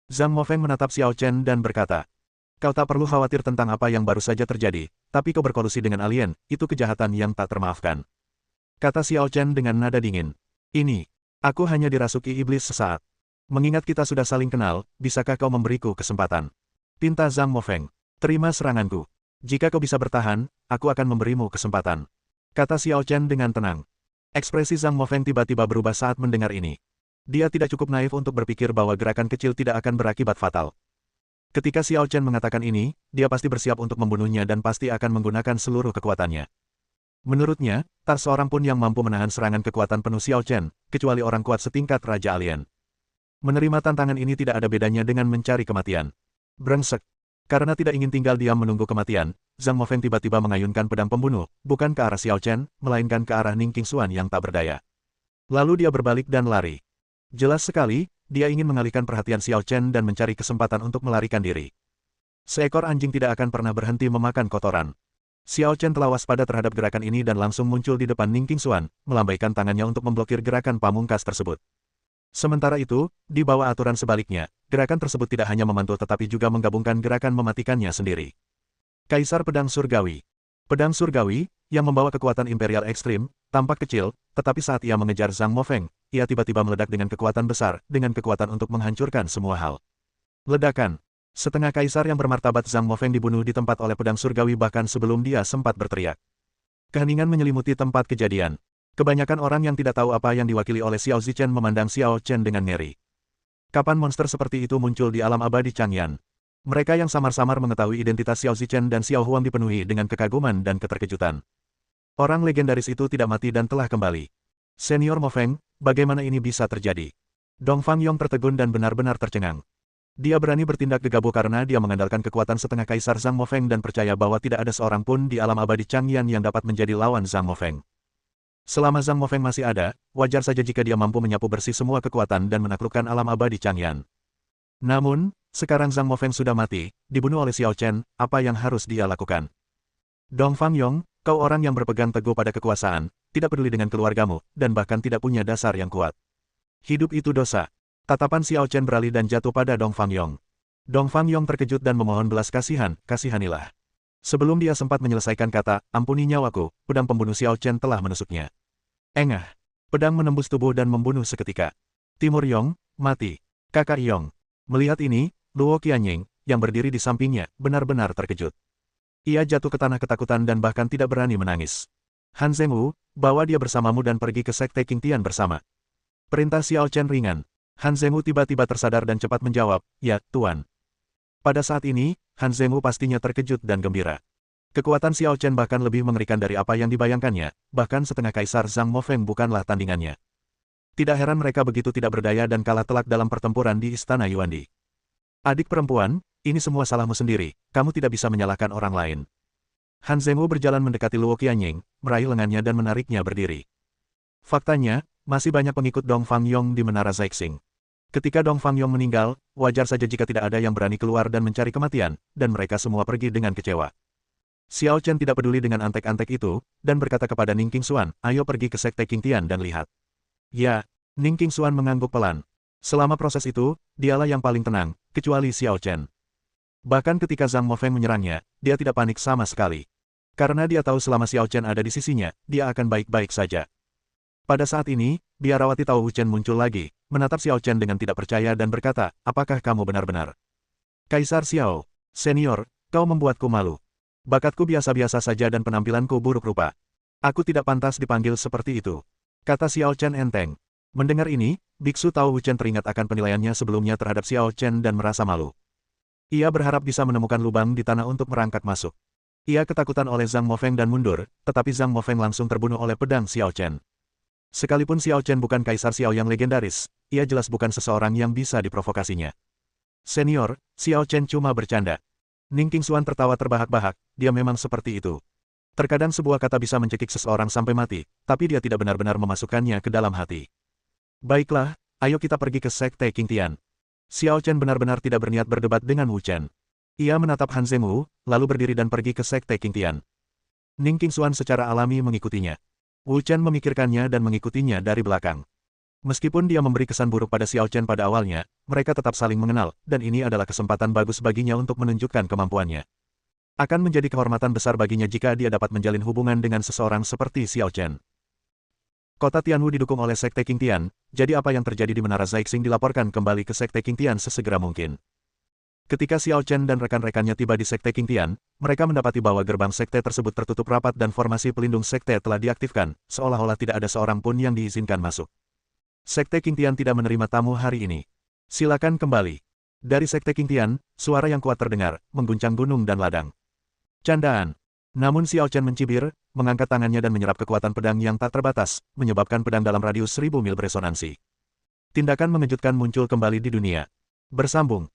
Zhang Mofeng menatap Xiao Chen dan berkata, "Kau tak perlu khawatir tentang apa yang baru saja terjadi, tapi kau berkolusi dengan alien, itu kejahatan yang tak termaafkan." Kata Xiao Chen dengan nada dingin. "Ini, aku hanya dirasuki iblis sesaat. Mengingat kita sudah saling kenal, bisakah kau memberiku kesempatan?" Pinta Zhang Mofeng. "Terima seranganku. Jika kau bisa bertahan, aku akan memberimu kesempatan." Kata Xiao Chen dengan tenang. Ekspresi Zhang Mofeng tiba-tiba berubah saat mendengar ini. Dia tidak cukup naif untuk berpikir bahwa gerakan kecil tidak akan berakibat fatal. Ketika Xiao Chen mengatakan ini, dia pasti bersiap untuk membunuhnya dan pasti akan menggunakan seluruh kekuatannya. Menurutnya, tak seorang pun yang mampu menahan serangan kekuatan penuh Xiao Chen, kecuali orang kuat setingkat Raja Alien. Menerima tantangan ini tidak ada bedanya dengan mencari kematian. Brengsek. Karena tidak ingin tinggal diam menunggu kematian, Zhang Mofeng tiba-tiba mengayunkan pedang pembunuh, bukan ke arah Xiao Chen, melainkan ke arah Ning Qingxuan yang tak berdaya. Lalu dia berbalik dan lari. Jelas sekali, dia ingin mengalihkan perhatian Xiao Chen dan mencari kesempatan untuk melarikan diri. Seekor anjing tidak akan pernah berhenti memakan kotoran. Xiao Chen telah waspada terhadap gerakan ini dan langsung muncul di depan Ning Qingxuan, melambaikan tangannya untuk memblokir gerakan pamungkas tersebut. Sementara itu, di bawah aturan sebaliknya, gerakan tersebut tidak hanya memantul tetapi juga menggabungkan gerakan mematikannya sendiri. Kaisar Pedang Surgawi. Pedang Surgawi, yang membawa kekuatan imperial ekstrim, Tampak kecil, tetapi saat ia mengejar Zhang Mofeng, ia tiba-tiba meledak dengan kekuatan besar, dengan kekuatan untuk menghancurkan semua hal. Ledakan. Setengah kaisar yang bermartabat Zhang Mofeng dibunuh di tempat oleh pedang surgawi bahkan sebelum dia sempat berteriak. Keheningan menyelimuti tempat kejadian. Kebanyakan orang yang tidak tahu apa yang diwakili oleh Xiao Zichen memandang Xiao Chen dengan ngeri. Kapan monster seperti itu muncul di alam abadi Changyan? Mereka yang samar-samar mengetahui identitas Xiao Zichen dan Xiao Huang dipenuhi dengan kekaguman dan keterkejutan. Orang legendaris itu tidak mati dan telah kembali. Senior Mofeng, bagaimana ini bisa terjadi? Dong Fangyong tertegun dan benar-benar tercengang. Dia berani bertindak gegabah karena dia mengandalkan kekuatan setengah kaisar Zhang Mofeng dan percaya bahwa tidak ada seorang pun di alam abadi Changyan yang dapat menjadi lawan Zhang Mofeng. Selama Zhang Mofeng masih ada, wajar saja jika dia mampu menyapu bersih semua kekuatan dan menaklukkan alam abadi Changyan. Namun, sekarang Zhang Mofeng sudah mati, dibunuh oleh Xiao Chen, apa yang harus dia lakukan? Dong Fangyong, kau orang yang berpegang teguh pada kekuasaan, tidak peduli dengan keluargamu, dan bahkan tidak punya dasar yang kuat. Hidup itu dosa. Tatapan Xiao Chen beralih dan jatuh pada Dong Fangyong. Dong Fangyong terkejut dan memohon belas kasihan, kasihanilah. Sebelum dia sempat menyelesaikan kata, ampuni nyawaku, pedang pembunuh Xiao Chen telah menusuknya. Engah. Pedang menembus tubuh dan membunuh seketika. Timur Yong, mati. Kakak Yong. Melihat ini, Luo Qianying, yang berdiri di sampingnya, benar-benar terkejut. Ia jatuh ke tanah ketakutan dan bahkan tidak berani menangis. Han Zhengwu, bawa dia bersamamu dan pergi ke Sekte Qingtian bersama. Perintah Xiao Chen ringan. Han Zhengwu tiba-tiba tersadar dan cepat menjawab, ya, Tuan. Pada saat ini, Han Zhengwu pastinya terkejut dan gembira. Kekuatan Xiao Chen bahkan lebih mengerikan dari apa yang dibayangkannya, bahkan setengah kaisar Zhang Mofeng bukanlah tandingannya. Tidak heran mereka begitu tidak berdaya dan kalah telak dalam pertempuran di Istana Yuandi. Adik perempuan, ini semua salahmu sendiri, kamu tidak bisa menyalahkan orang lain. Han Zhengwu berjalan mendekati Luo Qianying, meraih lengannya dan menariknya berdiri. Faktanya, masih banyak pengikut Dong Fangyong di Menara Zhaixing. Ketika Dong Fangyong meninggal, wajar saja jika tidak ada yang berani keluar dan mencari kematian, dan mereka semua pergi dengan kecewa. Xiao Chen tidak peduli dengan antek-antek itu, dan berkata kepada Ning Qingxuan, ayo pergi ke Sekte Qingtian dan lihat. Ya, Ning Qingxuan mengangguk pelan. Selama proses itu, dialah yang paling tenang, kecuali Xiao Chen. Bahkan ketika Zhang Mofeng menyerangnya, dia tidak panik sama sekali. Karena dia tahu selama Xiao Chen ada di sisinya, dia akan baik-baik saja. Pada saat ini, biarawati Tao Hu Chen muncul lagi, menatap Xiao Chen dengan tidak percaya dan berkata, apakah kamu benar-benar? Kaisar Xiao, senior, kau membuatku malu. Bakatku biasa-biasa saja dan penampilanku buruk rupa. Aku tidak pantas dipanggil seperti itu. Kata Xiao Chen enteng. Mendengar ini, Biksu Tao Hu Chen teringat akan penilaiannya sebelumnya terhadap Xiao Chen dan merasa malu. Ia berharap bisa menemukan lubang di tanah untuk merangkak masuk. Ia ketakutan oleh Zhang Mofeng dan mundur, tetapi Zhang Mofeng langsung terbunuh oleh pedang Xiao Chen. Sekalipun Xiao Chen bukan kaisar Xiao yang legendaris, ia jelas bukan seseorang yang bisa diprovokasinya. Senior, Xiao Chen cuma bercanda. Ning Qingxuan tertawa terbahak-bahak, dia memang seperti itu. Terkadang sebuah kata bisa mencekik seseorang sampai mati, tapi dia tidak benar-benar memasukkannya ke dalam hati. Baiklah, ayo kita pergi ke Sekte Qingtian. Xiao Chen benar-benar tidak berniat berdebat dengan Wu Chen. Ia menatap Han Zhengwu, lalu berdiri dan pergi ke Sekte Qingtian. Ning Qingxuan secara alami mengikutinya. Wu Chen memikirkannya dan mengikutinya dari belakang. Meskipun dia memberi kesan buruk pada Xiao Chen pada awalnya, mereka tetap saling mengenal, dan ini adalah kesempatan bagus baginya untuk menunjukkan kemampuannya. Akan menjadi kehormatan besar baginya jika dia dapat menjalin hubungan dengan seseorang seperti Xiao Chen. Kota Tianwu didukung oleh Sekte Qingtian, jadi apa yang terjadi di Menara Zhaixing dilaporkan kembali ke Sekte Qingtian sesegera mungkin. Ketika Xiao Chen dan rekan-rekannya tiba di Sekte Qingtian, mereka mendapati bahwa gerbang sekte tersebut tertutup rapat dan formasi pelindung sekte telah diaktifkan, seolah-olah tidak ada seorang pun yang diizinkan masuk. Sekte Qingtian tidak menerima tamu hari ini. Silakan kembali. Dari Sekte Qingtian, suara yang kuat terdengar, mengguncang gunung dan ladang. Candaan. Namun Xiao Chen mencibir, mengangkat tangannya dan menyerap kekuatan pedang yang tak terbatas, menyebabkan pedang dalam radius 1000 mil beresonansi. Tindakan mengejutkan muncul kembali di dunia. Bersambung.